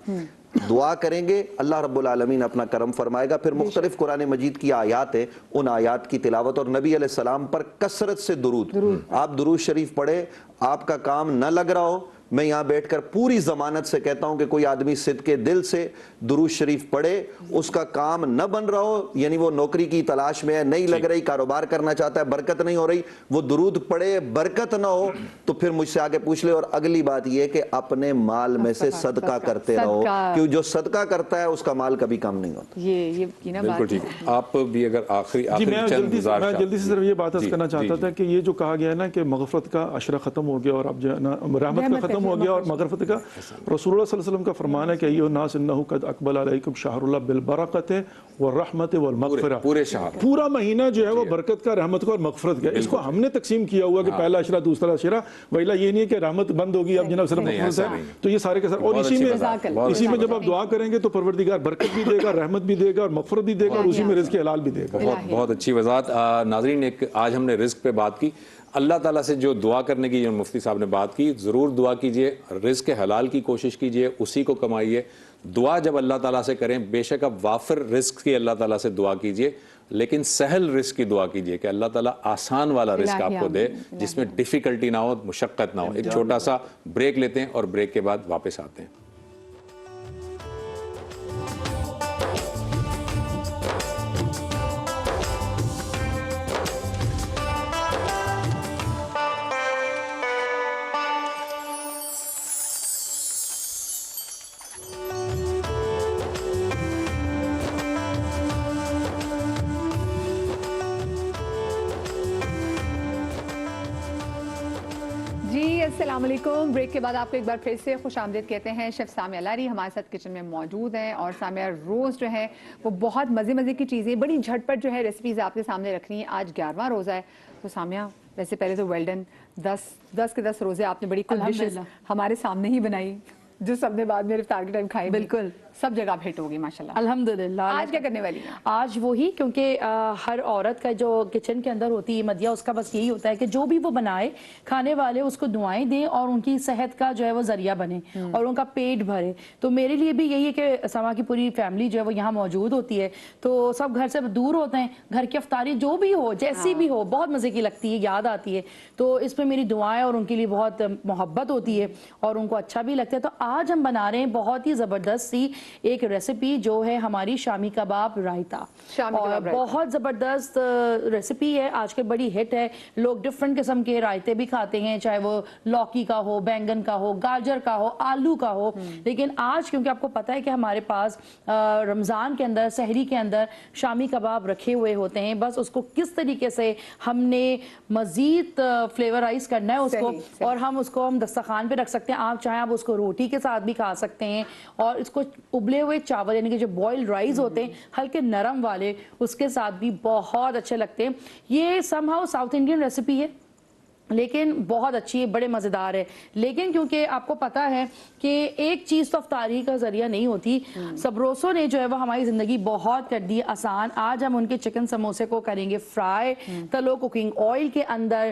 Speaker 4: دعا کریں گے اللہ رب العالمین اپنا کرم فرمائے گا۔ پھر مختلف قرآن مجید کی آیات ہیں، ان آیات کی تلاوت، اور نبی علیہ السلام پر کثرت سے درود، آپ درود شریف پڑھیں، آپ کا کام نہ لگ رہا ہو، میں یہاں بیٹھ کر پوری ضمانت سے کہتا ہوں کہ کوئی آدمی صدق کے دل سے درود شریف پڑھے، اس کا کام نہ بن رہا ہو، یعنی وہ نوکری کی تلاش میں ہے، نہیں لگ رہی، کاروبار کرنا چاہتا ہے، برکت نہیں ہو رہی، وہ درود پڑھے، برکت نہ ہو تو پھر مجھ سے آگے پوچھ لے۔ اور اگلی بات یہ کہ اپنے مال میں سے صدقہ کرتے رہو، کیوں جو صدقہ کرتا ہے اس کا مال کبھی کم نہیں ہوتا۔
Speaker 3: یہ
Speaker 2: بالکل ٹھیک۔ آپ بھی اگر آخری
Speaker 5: میں جلدی سے صرف یہ بات کرنا چاہتا تھا کہ یہ جو کہا گیا ہے نا کہ مغفرت کا عشرہ ختم ہو گیا اور اب جو ہے نا رحمت کا ختم ہو گیا اور مغفرت کا، رسول اللہ صلی اللہ علیہ وسلم کا فرمان ہے کہ ایھا الناس انہ قد اقبل علیکم شہر اللہ بالبرکۃ والرحمۃ والمغفرہ،
Speaker 2: پورے شہر،
Speaker 5: پورا مہینہ جو ہے وہ برکت کا، رحمت کا اور مغفرت کا، اس کو ہم نے تقسیم کیا ہوا کہ پہلا عشرہ دوسرا عشرہ، ویلا یہ نہیں ہے کہ رحمت بند ہوگی اب جناب صرف مغفرت ہے، تو یہ سارے کے سارے، اور اسی میں جب آپ دعا کریں گے تو پروردگار برکت بھی دے گا، رحمت بھی دے گا اور مغفرت بھی دے گا، اور اسی میں رزق حلال بھی دے گا۔
Speaker 2: بہت اچھی وضاحت۔ ناظرین، ایک آج ہم نے رزق پہ بات کی، اللہ تعالیٰ سے جو دعا کرنے کی جو مفتی صاحب نے بات کی، ضرور دعا کیجئے، رزق حلال کی کوشش کیجئے، اسی کو کمائیے۔ دعا جب اللہ تعالیٰ سے کریں، بے شک اب وافر رزق کی اللہ تعالیٰ سے دعا کیجئے، لیکن سہل رزق کی دعا کیجئے کہ اللہ تعالیٰ آسان والا رزق آپ کو دے، جس میں ڈیفیکلٹی نہ ہو، مشقت نہ ہو۔ ایک چھوٹا سا بریک لیتے ہیں اور بریک کے بعد واپس آتے ہیں۔
Speaker 3: السلام علیکم۔ بریک کے بعد آپ کو ایک بار پھر سے خوش آمدید کہتے ہیں۔ شیف سامیہ لاری ہمارے ساتھ کچن میں موجود ہیں، اور سامیہ روز جو ہے وہ بہت مزے کی چیزیں، بڑی جھٹ پٹ جو ہے ریسیپیز آپ کے سامنے رکھ رہی ہیں۔ آج 11واں روزہ ہے، تو سامیہ ویسے پہلے تو ویل ڈن، 10 کے 10 روزے آپ نے بڑی کل ڈشز ہمارے سامنے ہی بنائی، جو سب نے بعد میں افطار کے ٹائم کھائی، بالکل سب جگہ ہٹ ہوگی ماشاءاللہ۔
Speaker 8: الحمدللہ۔
Speaker 3: آج کیا کرنے والی ہیں؟
Speaker 8: آج وہی، کیونکہ ہر عورت کا جو کچن کے اندر ہوتی ہے مدیہ، اس کا بس یہی ہوتا ہے کہ جو بھی وہ بنائے کھانے والے اس کو دعائیں دیں اور ان کی صحت کا جو ہے وہ ذریعہ بنے اور ان کا پیٹ بھرے۔ تو میرے لیے بھی یہی ہے کہ سما کی پوری فیملی جو ہے وہ یہاں موجود ہوتی ہے، تو سب گھر سے دور ہوتے ہیں، گھر کی افطاری جو بھی ہو جیسی بھی ہو بہت مزے کی لگتی ہے، یاد آتی ہے، تو اس میں میری دعائیں اور ان کے لیے بہت محبت ہوتی ہے اور ان کو اچھا بھی لگتا ہے۔ تو آج ہم بنا رہے ہیں بہت ہی زبردست سی ایک ریسیپی جو ہے ہماری شامی کباب رائتا، اور بہت زبردست ریسیپی ہے، آج کل بڑی ہٹ ہے، لوگ ڈفرنٹ قسم کے رائتے بھی کھاتے ہیں، چاہے وہ لوکی کا ہو، بینگن کا ہو، گاجر کا ہو، آلو کا ہو، لیکن آج کیونکہ آپ کو پتا ہے کہ ہمارے پاس رمضان کے اندر سحری کے اندر شامی کباب رکھے ہوئے ہوتے ہیں، بس اس کو کس طریقے سے ہم نے مزید فلیورائز کرنا ہے اس کو، اور ہم اس کو دسترخوان پہ رکھ سکتے ہیں، آپ چاہیں آپ اس کو روٹی کے ساتھ بھی کھا سکتے ہیں، اور اس کو ابلے ہوئے چاول یعنی کہ جو بوائل رائس ہوتے ہیں ہلکے نرم والے، اس کے ساتھ بھی بہت اچھے لگتے ہیں۔ یہ some how south Indian recipe ہے لیکن بہت اچھی ہے، بڑے مزیدار ہے، لیکن کیونکہ آپ کو پتا ہے کہ ایک چیز تو افطاری کا ذریعہ نہیں ہوتی، سبروسو نے جو ہے وہ ہماری زندگی بہت کر دی آسان۔ آج ہم ان کے چکن سموسے کو کریں گے فرائی، تلو کوکنگ آئل کے اندر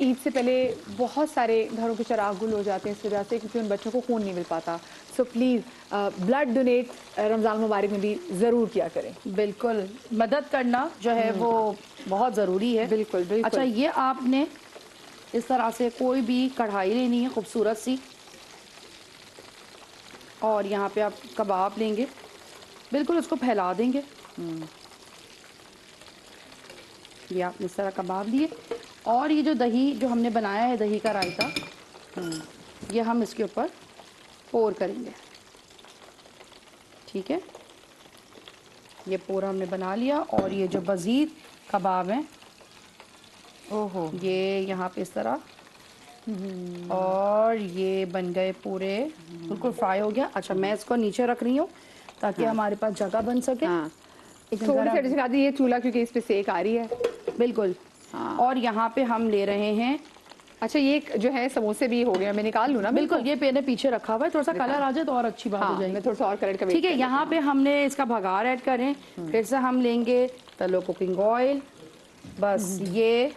Speaker 3: عید سے پہلے بہت سارے گھروں کے چراغ گل ہو جاتے ہیں اس وجہ سے کیونکہ ان بچوں کو خون نہیں مل پاتا. سو پلیز بلڈ ڈونیٹ رمضان مبارک میں بھی ضرور کیا کریں.
Speaker 8: بالکل مدد کرنا جو ہے وہ بہت ضروری ہے.
Speaker 3: بالکل بالکل.
Speaker 8: اچھا یہ آپ نے اس طرح سے کوئی بھی کڑھائی لینی ہے خوبصورت سی, اور یہاں پہ آپ کباب لیں گے, بالکل اس کو پھیلا دیں گے. یہ آپ نے اس طرح کباب لیے, اور یہ جو دہی جو ہم نے بنایا ہے دہی کا رائتا, یہ ہم اس کے اوپر پور کریں گے. ٹھیک ہے, یہ پورا ہم نے بنا لیا. اور یہ جو مزید کباب ہیں
Speaker 3: اوہو
Speaker 8: یہ یہاں پہ اس طرح, اور یہ بن گئے پورے, بالکل فرائی ہو گیا. اچھا میں اس کو نیچے رکھ رہی ہوں تاکہ ہمارے پاس جگہ بن سکے.
Speaker 3: تھوڑی سی دکھا دی یہ چولہا کیونکہ اس پہ سیک آ رہی ہے.
Speaker 8: بالکل. اور یہاں پہ ہم لے رہے ہیں,
Speaker 3: اچھا یہ جو ہے سموسے بھی ہو گیا, میں نکال لوں نا؟
Speaker 8: بالکل یہ پہلے پیچھے رکھا ہوا ہے, تھوڑا سا کلر آ جائے تو اور اچھی بات ہو جائے گی.
Speaker 3: میں تھوڑا سا اور کلر کا.
Speaker 8: ٹھیک ہے, یہاں پہ ہم نے اس کا بھگار ایڈ کریں, پھر سے ہم لیں گے تلو کوکنگ آئل. بس یہ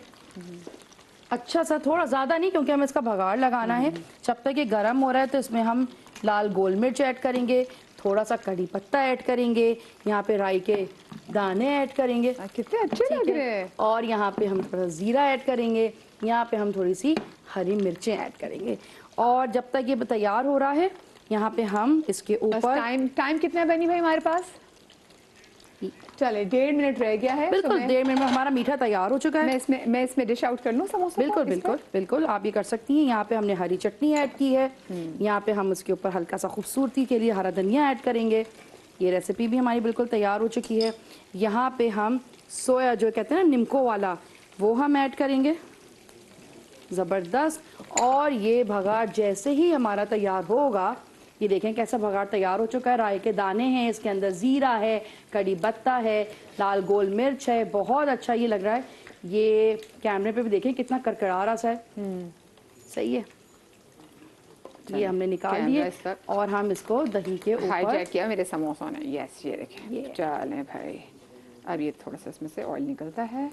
Speaker 8: اچھا سا, تھوڑا زیادہ نہیں کیونکہ ہمیں اس کا بھگار لگانا ہے. جب تک یہ گرم ہو رہا ہے تو اس میں ہم لال گول مرچ ایڈ کریں گے, تھوڑا سا کڑی پتہ ایڈ کریں گے, یہاں پہ رائی کے دانے ایڈ کریں گے.
Speaker 3: کتنے اچھے لگ رہے ہیں.
Speaker 8: اور یہاں پہ ہم تھوڑا زیرہ ایڈ کریں گے, یہاں پہ ہم تھوڑی سی ہری مرچیں ایڈ کریں گے. اور جب تک یہ تیار ہو رہا ہے یہاں پہ ہم اس کے اوپر
Speaker 3: ٹائم کتنا ہے بنی بھائی ہمارے پاس؟ چلے 1.5 منٹ رہ گیا ہے.
Speaker 8: بالکل 1.5 منٹ میں ہمارا میٹھا تیار ہو چکا ہے.
Speaker 3: میں اس میں ڈش آؤٹ کر لوں سموسہ؟
Speaker 8: بالکل بالکل بالکل آپ یہ کر سکتی ہیں. یہاں پہ ہم نے ہری چٹنی ایڈ کی ہے, یہاں پہ ہم اس کے اوپر ہلکا سا خوبصورتی کے لیے ہرا دھنیا ایڈ کریں گے. یہ ریسیپی بھی ہماری بالکل تیار ہو چکی ہے. یہاں پہ ہم سویا جو کہتے ہیں نا نمکو والا, وہ ہم ایڈ کریں گے. زبردست. اور یہ بھگار جیسے ہی ہمارا تیار ہوگا, یہ دیکھیں کیسا بھگار تیار ہو چکا ہے. رائی کے دانے ہیں, اس کے اندر زیرہ ہے, کڑی پتہ ہے, لال گول مرچ ہے. بہت اچھا یہ لگ رہا ہے. یہ کیمرے پہ بھی دیکھیں کتنا کرکرا رہا سا ہے. صحیح ہے. یہ ہم نے نکال لیے اور ہم اس کو دہی کے اوپر
Speaker 3: ہائی جیک کیا میرے سموسوں نے. یس یہ دیکھیں. چلیں بھائی, اب یہ تھوڑا سا اس میں سے آئل نکلتا ہے.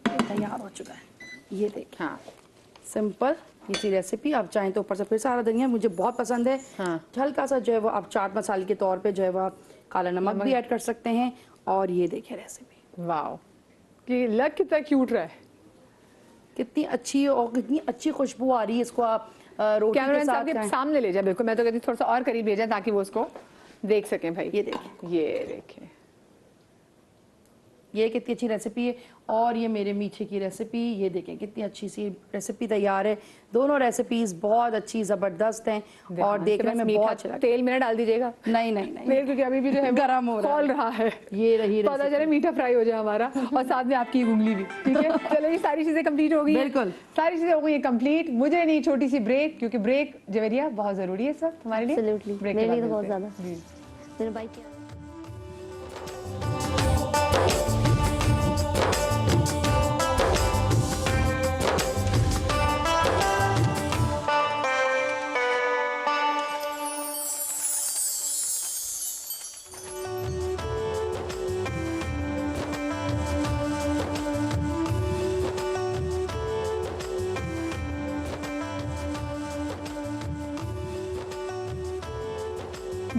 Speaker 8: تیار ہو چکا ہے. یہ دیکھیں, ہاں سمپل اسی ریسیپی. آپ چاہیں تو اوپر سے پھر سارا دھنیا, مجھے بہت پسند ہے. ہلکا سا جو ہے وہ آپ چاٹ مسالے کے طور پہ جو ہے وہ کالا نمک بھی ایڈ کر سکتے ہیں. اور یہ دیکھیں ریسیپی.
Speaker 3: واو, یہ لگ کتنا کیوٹ رہا ہے,
Speaker 8: کتنی اچھی اور کتنی اچھی خوشبو آ رہی ہے. اس کو آپ روٹی کے ساتھ
Speaker 3: سامنے لے جائیں. بالکل, میں تو کہتی تھوڑا سا اور قریب لے جائیں تاکہ وہ اس کو دیکھ سکیں. بھائی
Speaker 8: یہ دیکھیں,
Speaker 3: یہ دیکھیں,
Speaker 8: یہ کتنی اچھی ریسیپی ہے. اور یہ میرے میٹھے کی ریسیپی, یہ دیکھیں کتنی اچھی سی ریسیپی تیار ہے. دونوں ریسیپیز بہت اچھی زبردست ہیں اور دیکھنے میں بہت اچھا.
Speaker 3: تیل میں نہ ڈال دیجیے گا.
Speaker 8: نہیں نہیں نہیں,
Speaker 3: کیونکہ ابھی بھی جو ہے
Speaker 8: گرم ہو
Speaker 3: رہا ہے.
Speaker 8: یہ رہی
Speaker 3: پتا چلے میٹھا فرائی ہو جائے ہمارا, اور ساتھ میں آپ کی انگلی بھی. ٹھیک ہے, چلو یہ ساری چیزیں کمپلیٹ ہو گئی.
Speaker 8: بالکل
Speaker 3: ساری چیزیں ہو گئی کمپلیٹ. مجھے نہیں چھوٹی سی بریک, کیونکہ بریک جویریہ بہت ضروری ہے اس وقت ہمارے لیے.
Speaker 6: میرے لیے تو بہت زیادہ. میرے بھائی کیا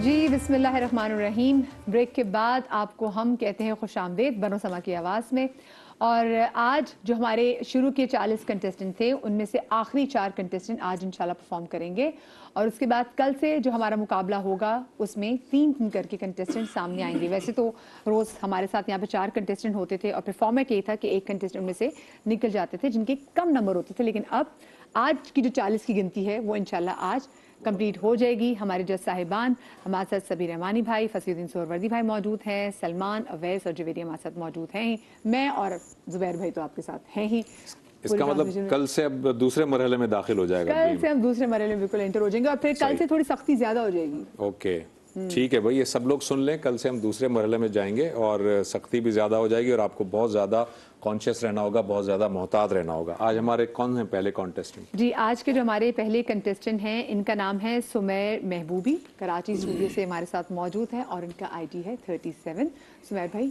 Speaker 3: جی بسم اللہ الرحمن الرحیم. بریک کے بعد آپ کو ہم کہتے ہیں خوش آمدید بنو سما کی آواز میں. اور آج جو ہمارے شروع کے 40 کنٹیسٹنٹ تھے, ان میں سے آخری 4 کنٹیسٹنٹ آج انشاءاللہ پرفارم کریں گے. اور اس کے بعد کل سے جو ہمارا مقابلہ ہوگا اس میں 3 کر کے کنٹیسٹنٹ سامنے آئیں گے. ویسے تو روز ہمارے ساتھ یہاں پہ 4 کنٹیسٹنٹ ہوتے تھے, اور پھر فارمیٹ یہ تھا کہ ایک کنٹیسٹنٹ میں سے نکل جاتے تھے جن کے کم نمبر ہوتے تھے. لیکن اب آج کی جو 40 کی گنتی ہے وہ انشاءاللہ آج کمپلیٹ ہو جائے گی. ہمارے جج صاحبان ہمارے ساتھ سبیر رحمانی بھائی, فصیح الدین سہروردی بھائی موجود ہیں, سلمان, اویس اور جویریہ ہمارے ساتھ موجود ہیں. میں اور زبیر بھائی تو آپ کے ساتھ ہیں ہی.
Speaker 2: اس کا مطلب کل سے اب دوسرے مرحلے میں داخل ہو جائے گا.
Speaker 3: کل سے ہم دوسرے مرحلے میں بالکل انٹر ہو جائیں گے, اور پھر کل سے تھوڑی سختی زیادہ ہو جائے گی.
Speaker 2: اوکے ٹھیک ہے بھائی, یہ سب لوگ سن لیں, کل سے ہم دوسرے مرحلے میں جائیں گے اور سختی بھی زیادہ ہو جائے گی, اور آپ کو بہت زیادہ کانشیس رہنا ہوگا, بہت زیادہ محتاط رہنا ہوگا. آج ہمارے کون ہیں پہلے کانٹیسٹنٹ؟
Speaker 3: جی آج کے جو ہمارے پہلے کنٹیسٹنٹ ہیں ان کا نام ہے سمیر محبوبی, کراچی اسٹوڈیو سے ہمارے ساتھ موجود ہیں, اور ان کا آئی ڈی ہے 37. سمیر بھائی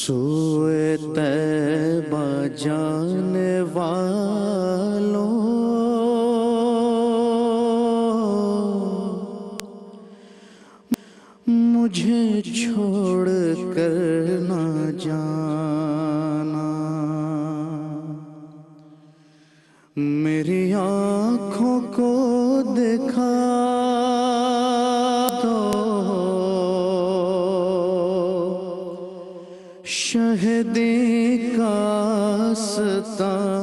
Speaker 9: سوئے طیبہ جانے والوں مجھے چھوڑ کر نہ جانا، میری آنکھوں کو دکھا دو شہدی کا آستانہ،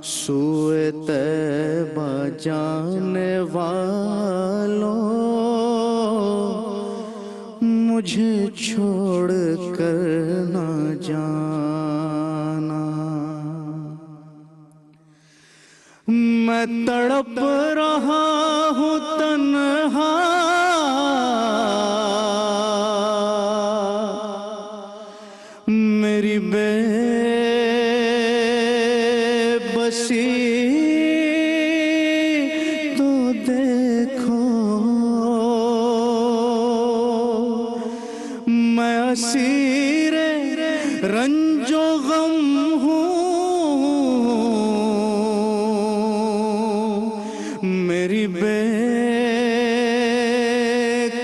Speaker 9: سوئے طیبہ جانے والوں مجھے چھوڑ کر نہ جانا، میں تڑپ رہا ہوں تنہا میری بے بسی تو دیکھو، میں اسیر رنج و غم ہوں، میری بے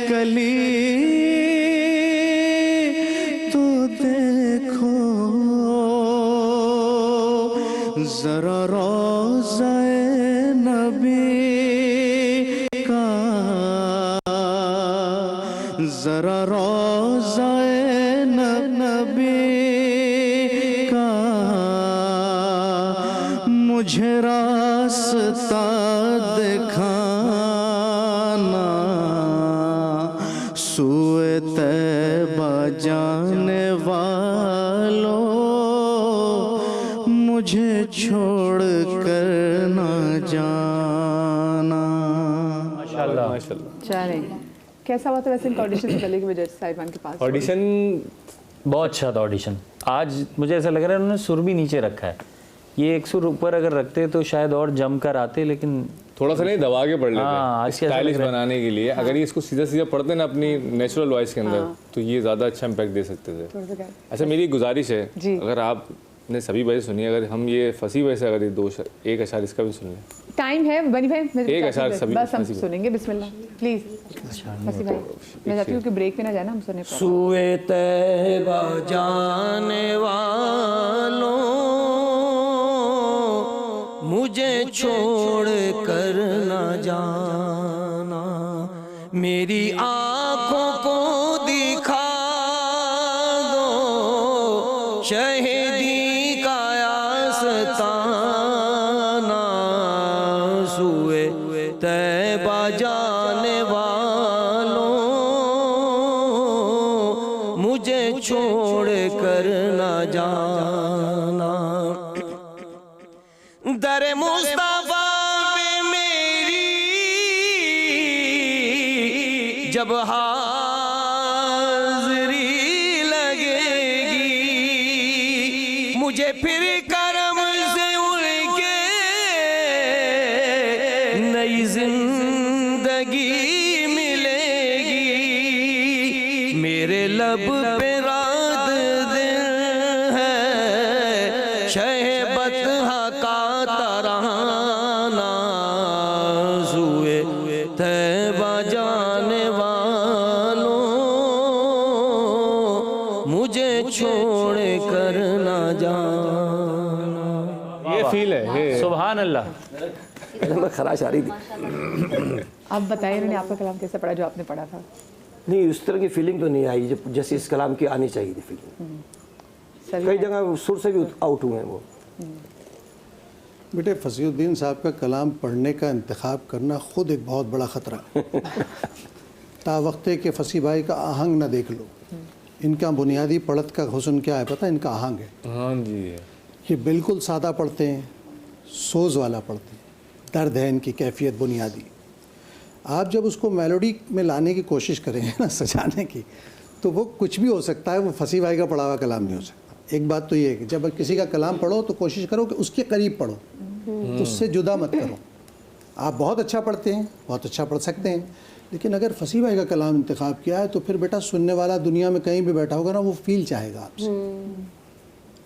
Speaker 9: کلی تو دیکھو، ذرا روضہ نبی کا، ذرا روضہ نبی کا مجھے راستہ دکھانا، سوئے طیبہ جانے والوں مجھے چھوڑ کر نہ جانا۔
Speaker 10: ماشاءاللہ
Speaker 3: چلیں، کیسا ہوا تھا ویسے ان کا آڈیشن سے پہلے کہ جج صاحبان کے پاس؟
Speaker 11: آڈیشن بہت اچھا تھا آڈیشن. آج مجھے ایسا لگ رہا ہے انہوں نے سر بھی نیچے رکھا ہے. یہ ایک سر اوپر اگر رکھتے تو شاید اور جم کر آتے, لیکن
Speaker 10: تھوڑا سا نہیں دبا کے پڑھ لیتے اسٹائلش بنانے کے لیے. اگر یہ اس کو سیدھا سیدھا پڑھتے نا اپنی نیچرل وائس کے اندر تو یہ زیادہ اچھا امپیکٹ دے سکتے تھے. اچھا میری گزارش ہے, اگر آپ نے سبھی بھائی سنی, اگر ہم یہ فصیح بھائی سے اگر یہ دو ایک اشعار اس کا بھی سن لیں.
Speaker 3: ٹائم ہے بنی بھائی,
Speaker 10: ایک اشعار سبھی
Speaker 3: بس ہم سنیں گے. بسم اللہ پلیز فصیح بھائی. میں چاہتی ہوں کہ بریک میں نہ جانا, ہم سنیں.
Speaker 12: سوئے طیبہ جانے والوں مجھے چھوڑ کر نہ جانا, میری آنکھوں کو دکھا دو شہیدی کا آستانہ, سوئے طیبہ جانے والوں مجھے چھوڑ کر نہ جانا. در مصطفیٰ پہ میری جب حاضری لگے گی, مجھے پھر کرم سے ان کے نئی زندگی ملے گی. میرے لب پہ رات دن ہے شہبت کا ترانہ, سوئے طیبہ جانے والوں مجھے چھوڑ کر نہ جانا.
Speaker 10: یہ فیل ہے.
Speaker 11: سبحان اللہ.
Speaker 12: خراش آ رہی تھی.
Speaker 3: آپ بتائیں انہوں نے آپ کا کلام کیسے پڑھا جو آپ نے پڑھا تھا؟
Speaker 12: نہیں اس طرح کی فیلنگ تو نہیں آئی جیسے اس کلام کی آنی چاہیے تھی فیلنگ. کئی جگہ سر سے بھی آؤٹ ہوئے ہیں وہ.
Speaker 13: بیٹے فصیح الدین صاحب کا کلام پڑھنے کا انتخاب کرنا خود ایک بہت بڑا خطرہ ہے. تا وقت کہ فصیح بھائی کا آہنگ نہ دیکھ لو. ان کا بنیادی پڑھت کا حسن کیا ہے پتہ, ان کا آہنگ ہے.
Speaker 10: ہاں جی,
Speaker 13: یہ بالکل سادہ پڑھتے ہیں, سوز والا پڑھتے ہیں, درد ہے ان کی کیفیت بنیادی. آپ جب اس کو میلوڈی میں لانے کی کوشش کریں گے نا, سجانے کی, تو وہ کچھ بھی ہو سکتا ہے, وہ فصیح بھائی کا پڑھا ہوا کلام نہیں ہو سکتا. ایک بات تو یہ ہے کہ جب کسی کا کلام پڑھو تو کوشش کرو کہ اس کے قریب پڑھو, اس سے جدا مت کرو. آپ بہت اچھا پڑھتے ہیں, بہت اچھا پڑھ سکتے ہیں, لیکن اگر فصیح بھائی کا کلام انتخاب کیا ہے تو پھر بیٹا سننے والا دنیا میں کہیں بھی بیٹھا ہوگا نا وہ فیل چاہے گا آپ سے،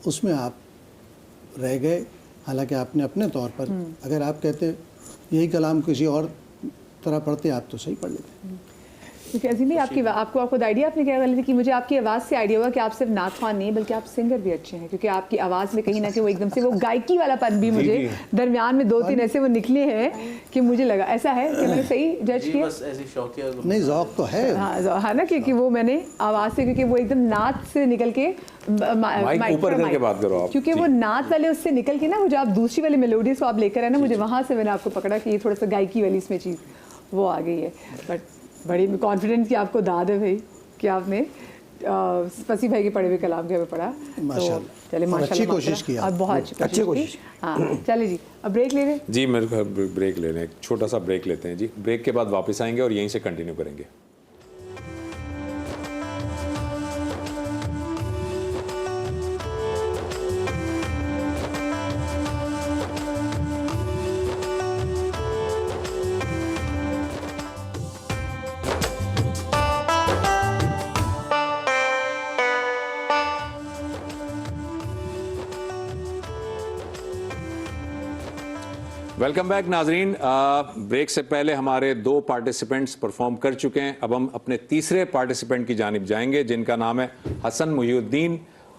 Speaker 13: اس میں آپ رہ گئے. حالانکہ آپ نے اپنے طور پر اگر آپ کہتے یہی کلام کسی اور طرح پڑھتے آپ تو صحیح پڑھ لیتے.
Speaker 3: کیونکہ عظیم بھائی آپ کو خود آئیڈیا آپ نے کیا غلطی کی، مجھے آپ کی آواز سے آئیڈیا ہوا کہ آپ صرف نعت خوان نہیں بلکہ آپ سنگر بھی اچھے ہیں، کیونکہ آپ کی آواز میں کہیں نہ کہیں وہ ایک دم سے وہ گائکی والا پن بھی مجھے درمیان میں 2-3 ایسے وہ نکلے ہیں کہ مجھے لگا ایسا ہے کہ میں نے صحیح جج کیا.
Speaker 13: نہیں ذوق تو ہے
Speaker 3: ہاں نا، کیونکہ وہ میں نے آواز سے، کیونکہ وہ ایک دم نعت سے نکل کے
Speaker 2: اوپر کر کے بات کرو آپ،
Speaker 3: کیونکہ وہ نعت والے اس سے نکل کے نا وہ جو آپ دوسری والی میلوڈیز کو آپ لے کر آئے نا، مجھے وہاں سے میں نے آپ کو پکڑا کہ یہ تھوڑا سا گائکی والی اس میں چیز وہ آ گئی ہے. بٹ بڑی کانفیڈنٹ کی آپ کو داد ہے بھائی کہ آپ نے فصیح بھائی کے پڑھے ہوئے کلام کے پڑھا. چلے ماشاءاللہ کوشش کی آپ، بہت اچھی کوشش. ہاں چلے جی اب بریک لے لیں.
Speaker 2: جی میرے کو بریک لے لیں، ایک چھوٹا سا بریک لیتے ہیں جی. بریک کے بعد واپس آئیں گے اور یہیں سے کنٹینیو کریں گے. ویلکم بیک ناظرین. بریک سے پہلے ہمارے 2 پارٹیسپینٹس پرفارم کر چکے ہیں. اب ہم اپنے تیسرے پارٹیسپینٹ کی جانب جائیں گے جن کا نام ہے حسن محی الدین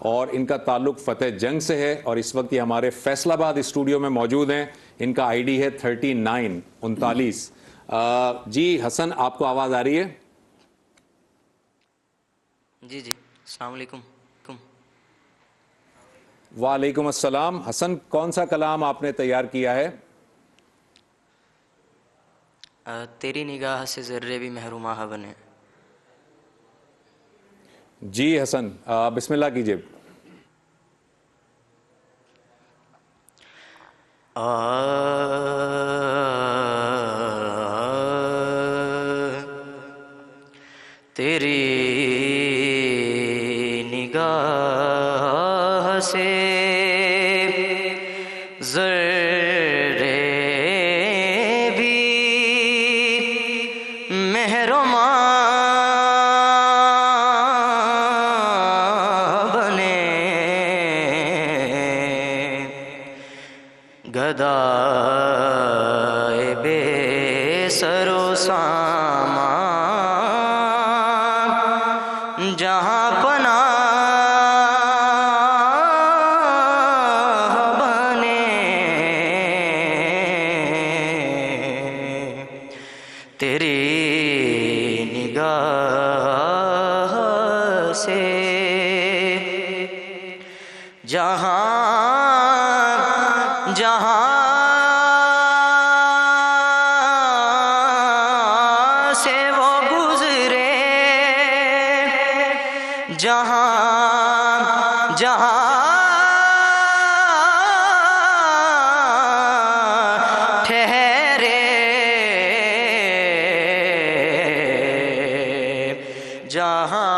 Speaker 2: اور ان کا تعلق فتح جنگ سے ہے اور اس وقت یہ ہمارے فیصل آباد اسٹوڈیو میں موجود ہیں. ان کا آئی ڈی ہے 3939. جی حسن آپ کو آواز آ رہی ہے؟
Speaker 14: جی السلام علیکم.
Speaker 2: وعلیکم السلام. حسن کون سا کلام آپ نے تیار کیا ہے؟
Speaker 14: تیری نگاہ سے ذرے بھی محرومہ بنے.
Speaker 2: جی حسن بسم اللہ کیجئے.
Speaker 14: تیری نگاہ سے گدائے بے سر و سامان جہاں پناہ بنے. تیری نگاہ سے جہاں سے وہ گزرے، جہاں ٹھہرے، جہاں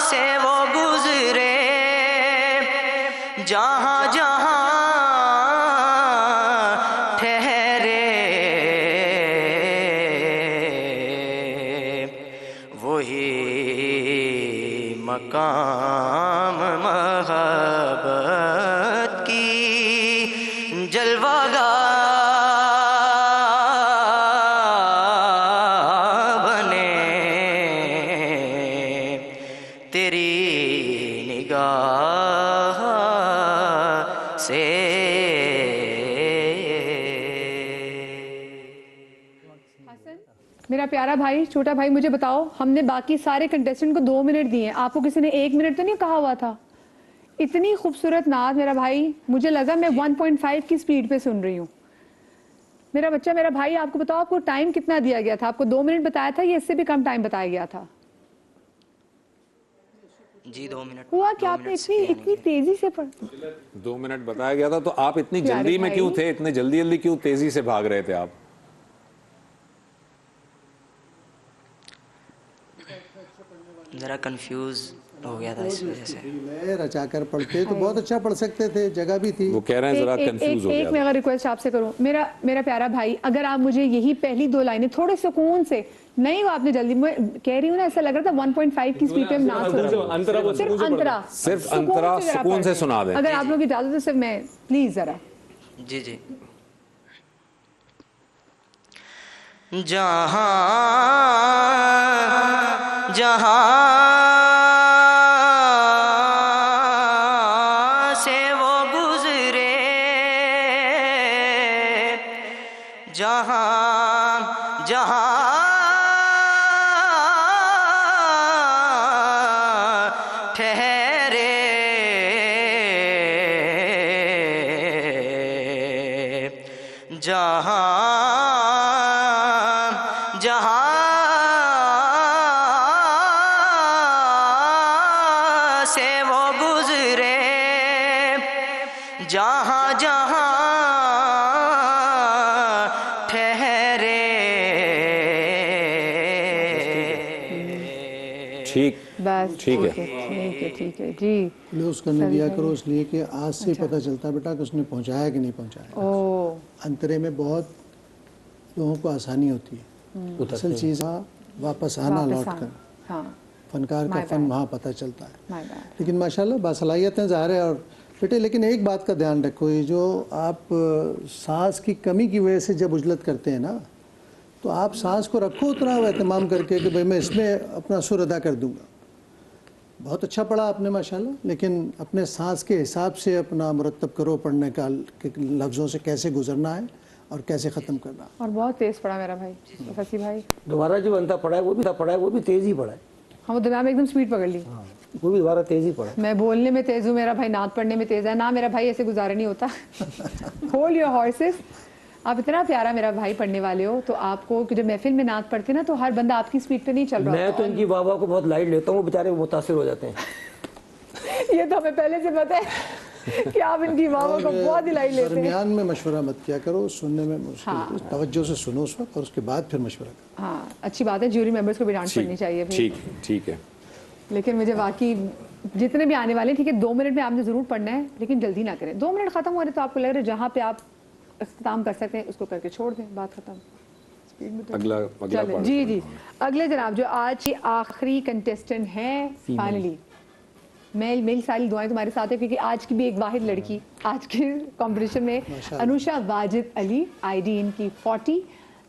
Speaker 14: سے وہ گزرے، جہاں ٹھہرے، وہی مقام محبت کی جلوہ گاہ بنے. تیری نگاہ سے.
Speaker 3: میرا پیارا بھائی، چھوٹا بھائی، مجھے بتاؤ، ہم نے باقی سارے کنٹیسٹنٹ کو 2 منٹ دیے ہیں، آپ کو کسی نے 1 منٹ تو نہیں کہا ہوا تھا؟ اتنی خوبصورت نعت میرا بھائی، مجھے لگا میں 1.5 کی سپیڈ پہ سن رہی ہوں. میرا بچہ، میرا بھائی، آپ کو بتاؤ آپ کو ٹائم کتنا دیا گیا تھا؟ آپ کو 2 منٹ بتایا تھا یا اس سے بھی کم ٹائم بتایا گیا تھا؟
Speaker 14: جی 2 منٹ.
Speaker 3: ہوا کہ آپ نے اتنی تیزی سے پڑھ
Speaker 2: 2 منٹ بتایا گیا تھا تو آپ اتنی جلدی میں کیوں تھے؟ اتنے جلدی کیوں تیزی سے بھاگ رہے تھے آپ؟
Speaker 14: ذرا کنفیوز ہو گیا تھا اس وجہ سے.
Speaker 13: میں رچا کر پڑھتے تو بہت اچھا پڑھ سکتے تھے, جگہ بھی تھی.
Speaker 2: وہ کہہ رہے ہیں ذرا کنفیوز ہو گیا.
Speaker 3: ایک میں اگر ریکویسٹ آپ سے کروں, میرا پیارا بھائی, اگر آپ مجھے یہی پہلی 2 لائنیں تھوڑے سکون سے, نہیں وہ آپ نے جلدی, میں کہہ رہی ہوں نا ایسا لگ رہا تھا 1.5 کی سپیڈ پہ
Speaker 2: صرف انترا سکون سے سنا دیں.
Speaker 3: اگر آپ لوگ اجازت ہے, صرف میں پلیز ذرا.
Speaker 14: جی جی. جہاں سے وہ گزرے, جہاں ٹھہرے, جہاں سے وہ گزرے, جہاں ٹھہرے.
Speaker 2: ٹھیک,
Speaker 3: بس
Speaker 2: ٹھیک ہے
Speaker 3: جی.
Speaker 13: کلوز کرنے دیا کرو, اس لیے کہ آج سے پتہ چلتا بیٹا کہ اس نے پہنچایا کہ نہیں پہنچایا. انترے میں بہت لوگوں کو آسانی ہوتی ہے, اصل چیز واپس آنا لوٹ کر, فنکار کا فن وہاں پتہ چلتا ہے. لیکن ماشاءاللہ باصلاحیتیں ظاہر ہے. اور بیٹے لیکن ایک بات کا دھیان رکھو, یہ جو آپ سانس کی کمی کی وجہ سے جب عجلت کرتے ہیں نا, تو آپ سانس کو رکھو اتنا اہتمام کر کے کہ بھئی میں اس میں اپنا سر ادا کر دوں گا. بہت اچھا پڑھا آپ نے ماشاءاللہ, لیکن اپنے سانس کے حساب سے اپنا مرتب کرو پڑھنے کا, لفظوں سے کیسے گزرنا ہے اور کیسے ختم کرنا.
Speaker 3: اور بہت تیز پڑھا میرا بھائی فصیح بھائی.
Speaker 12: دوبارہ جو بنتا پڑھا ہے وہ بھی تیز ہی پڑھا ہے.
Speaker 3: ہاں, وہ دماغ میں ایک دم سپیڈ پکڑ لی.
Speaker 12: وہ بھی دوبارہ تیز ہی پڑھا.
Speaker 3: میں بولنے میں تیز ہوں, میرا بھائی نعت پڑھنے میں تیز ہے نا. میرا بھائی ایسے گزارا نہیں ہوتا. Hold your horses. آپ اتنا پیارا میرا بھائی پڑھنے والے ہو, تو آپ کو جب محفل میں نعت پڑھتے نا, تو ہر بندہ آپ کی سپیڈ پہ نہیں چل رہا.
Speaker 12: میں تو ان کی واہ واہ کو بہت لائٹ لیتا ہوں, وہ بیچارے متاثر ہو جاتے ہیں.
Speaker 3: یہ تو ہمیں پہلے سے پتہ ہے کہ آپ ان کی واہ واہ کو بہت ہی لائٹ لیتے ہیں.
Speaker 13: درمیان میں مشورہ مت کیا کرو, سننے میں مشکل, توجہ سے سنو اس وقت, اور اس کے بعد پھر مشورہ کرو.
Speaker 3: ہاں, اچھی بات ہے, جیوری ممبرس کو بھی ڈانٹ پڑنی چاہیے.
Speaker 2: ٹھیک ہے.
Speaker 3: لیکن مجھے واقعی جتنے بھی آنے والے ہیں, ٹھیک ہے 2 منٹ میں آپ نے ضرور پڑھنا ہے, لیکن جلدی نہ کریں. 2 منٹ ختم ہو رہے تو آپ کو لگ رہا ہے جہاں پہ آپ اختتام کر سکتے ہیں اس کو کر کے چھوڑ دیں, بات ختم.
Speaker 2: اگلا
Speaker 3: جی اگلے جناب جو آج کی آخری کنٹیسٹنٹ ہیں, فائنلی میری ساری دعائیں تمہارے ساتھ ہیں, کیونکہ آج کی بھی ایک واحد لڑکی آج کے کمپٹیشن میں, انوشا واجد علی, آئی ڈی ان کی 40.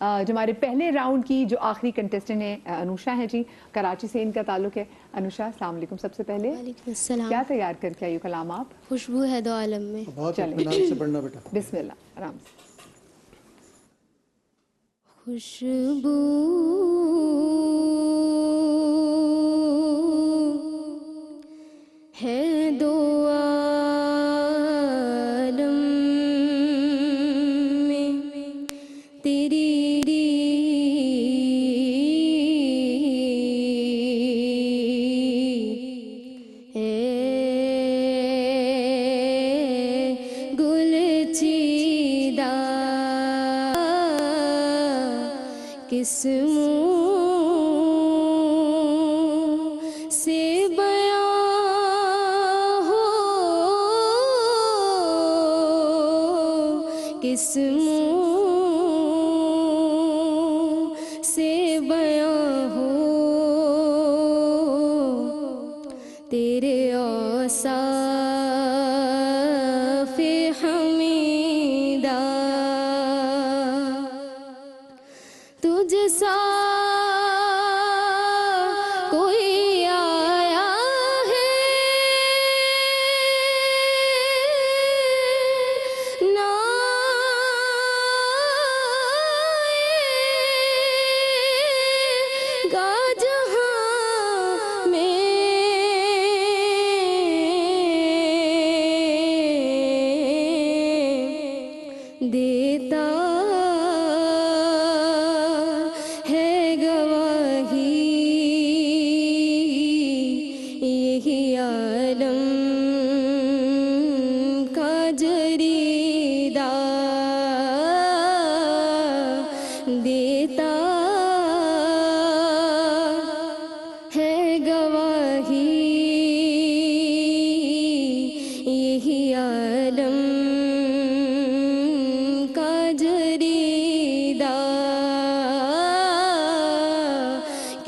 Speaker 3: جو ہمارے پہلے راؤنڈ کی جو آخری کنٹیسٹنٹ ہیں انوشا ہیں جی, کراچی سے ان کا تعلق ہے. انوشا السلام علیکم. سب سے پہلے
Speaker 15: وعلیکم السلام.
Speaker 3: کیا تیار کر کے آئی کلام آپ؟
Speaker 15: خوشبو ہے دو عالم میں.
Speaker 13: بہت اطمینان سے پڑھنا بیٹا.
Speaker 3: بسم اللہ آرام سے.
Speaker 15: خوشبو ہے دو عالم میں تیری گل چیدہ قسموں سے بیاں ہو, قسموں سے بیاں ہو, تیرے اوصاف حمیدہ تجھ سا کوئی آیا ہے نہ گا جہاں میں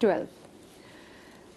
Speaker 3: 12।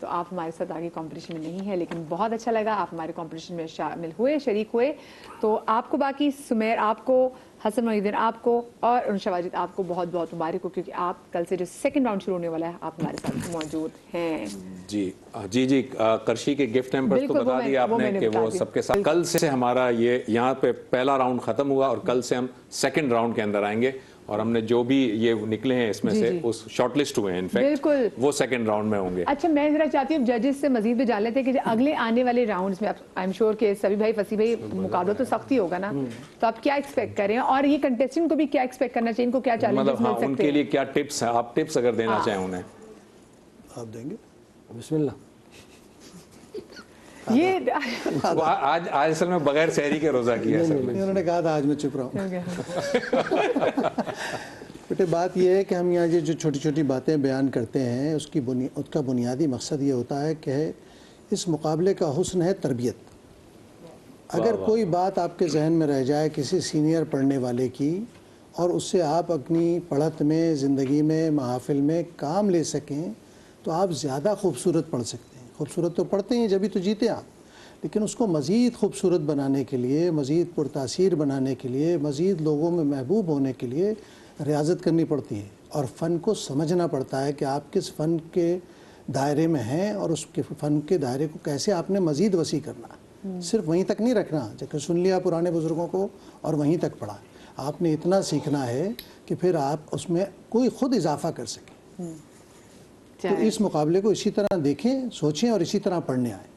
Speaker 3: تو آپ ہمارے ساتھ آگے کمپٹیشن میں نہیں ہے، لیکن بہت اچھا لگا آپ ہمارے کمپٹیشن میں شامل ہوئے، شریک ہوئے. تو آپ کو باقی سمیر آپ کو، حسن محی الدین آپ کو اور انشا واجد آپ کو بہت بہت مبارک ہو، کیونکہ آپ کل سے جو سیکنڈ راؤنڈ شروع ہونے والا ہے آپ ہمارے ساتھ موجود ہیں.
Speaker 2: جی کرشی کے گفٹ ہیمپرز تو بتا دیا آپ نے کہ وہ سب کے ساتھ. کل سے ہمارا یہ یہاں پہ پہلا راؤنڈ ختم ہوا اور کل سے ہم سیکنڈ راؤنڈ کے اندر آئیں گے، اور ہم نے جو بھی یہ نکلے ہیں اس میں سے اس شارٹ لسٹ ہوئے ہیں انفیکٹ وہ سیکنڈ راؤنڈ میں ہوں گے.
Speaker 3: اچھا میں ذرا چاہتی ہوں ججز سے مزید بھی جان لیتے ہیں کہ اگلے آنے والے راؤنڈز میں آئی ایم شیور کہ سبھی بھائی فصیح بھائی مقابلہ تو سخت ہی ہوگا نا، تو آپ کیا ایکسپیکٹ کر رہے ہیں اور یہ کنٹیسٹنٹ کو بھی کیا ایکسپیکٹ کرنا چاہیے، ان کو کیا چیلنجز مل سکتے ہیں؟
Speaker 2: ان کے لیے کیا ٹپس ہیں، آپ ٹپس اگر دینا چاہیں انہیں
Speaker 13: آپ دیں گے؟
Speaker 12: بسم اللہ.
Speaker 3: یہ
Speaker 2: آج اصل میں بغیر سحری کے روزہ کیا سر نے.
Speaker 13: انہوں نے کہا تھا آج میں چپ رہا ہوں. بیٹے بات یہ ہے کہ ہم یہاں جو چھوٹی چھوٹی باتیں بیان کرتے ہیں اس کا بنیادی مقصد یہ ہوتا ہے کہ اس مقابلے کا حسن ہے تربیت. اگر کوئی بات آپ کے ذہن میں رہ جائے کسی سینئر پڑھنے والے کی اور اس سے آپ اپنی پڑھت میں، زندگی میں، محافل میں کام لے سکیں تو آپ زیادہ خوبصورت پڑھ سکتے ہیں. خوبصورت تو پڑھتے ہیں جبھی تو جیتے آپ، لیکن اس کو مزید خوبصورت بنانے کے لیے، مزید پرتاثیر بنانے کے لیے، مزید لوگوں میں محبوب ہونے کے لیے ریاضت کرنی پڑتی ہے اور فن کو سمجھنا پڑتا ہے کہ آپ کس فن کے دائرے میں ہیں اور اس کے فن کے دائرے کو کیسے آپ نے مزید وسیع کرنا. صرف وہیں تک نہیں رکھنا جب سن لیا پرانے بزرگوں کو اور وہیں تک پڑھا. آپ نے اتنا سیکھنا ہے کہ پھر آپ اس میں کوئی خود اضافہ کر سکیں. تو اس مقابلے کو اسی طرح دیکھیں، سوچیں اور اسی طرح پڑھنے آئیں.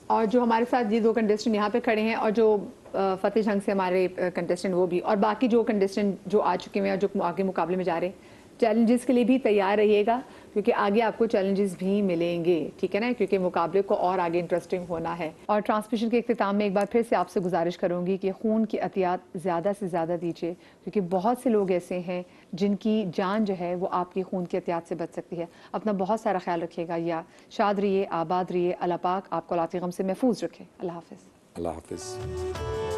Speaker 3: اور جو ہمارے ساتھ یہ دو کنٹیسٹنٹ یہاں پہ کھڑے ہیں اور جو فتح جنگ سے ہمارے کنٹیسٹنٹ وہ بھی، اور باقی جو کنٹیسٹنٹ جو آ چکے ہیں اور جو آگے مقابلے میں جا رہے ہیں، چیلنجز کے لیے بھی تیار رہیے گا کیونکہ آگے آپ کو چیلنجز بھی ملیں گے، ٹھیک ہے نا، کیونکہ مقابلے کو اور آگے انٹرسٹنگ ہونا ہے. اور ٹرانسمیشن کے اختتام میں ایک بار پھر سے آپ سے گزارش کروں گی کہ خون کی عطیات زیادہ سے زیادہ دیجیے، کیونکہ بہت سے لوگ ایسے ہیں جن کی جان جو ہے وہ آپ کی خون کی عطیات سے بچ سکتی ہے. اپنا بہت سارا خیال رکھیے گا. یا شاد رہیے، آباد رہیے، اللہ پاک آپ کو اولاد کے غم سے محفوظ رکھے. اللہ حافظ.
Speaker 2: اللہ حافظ.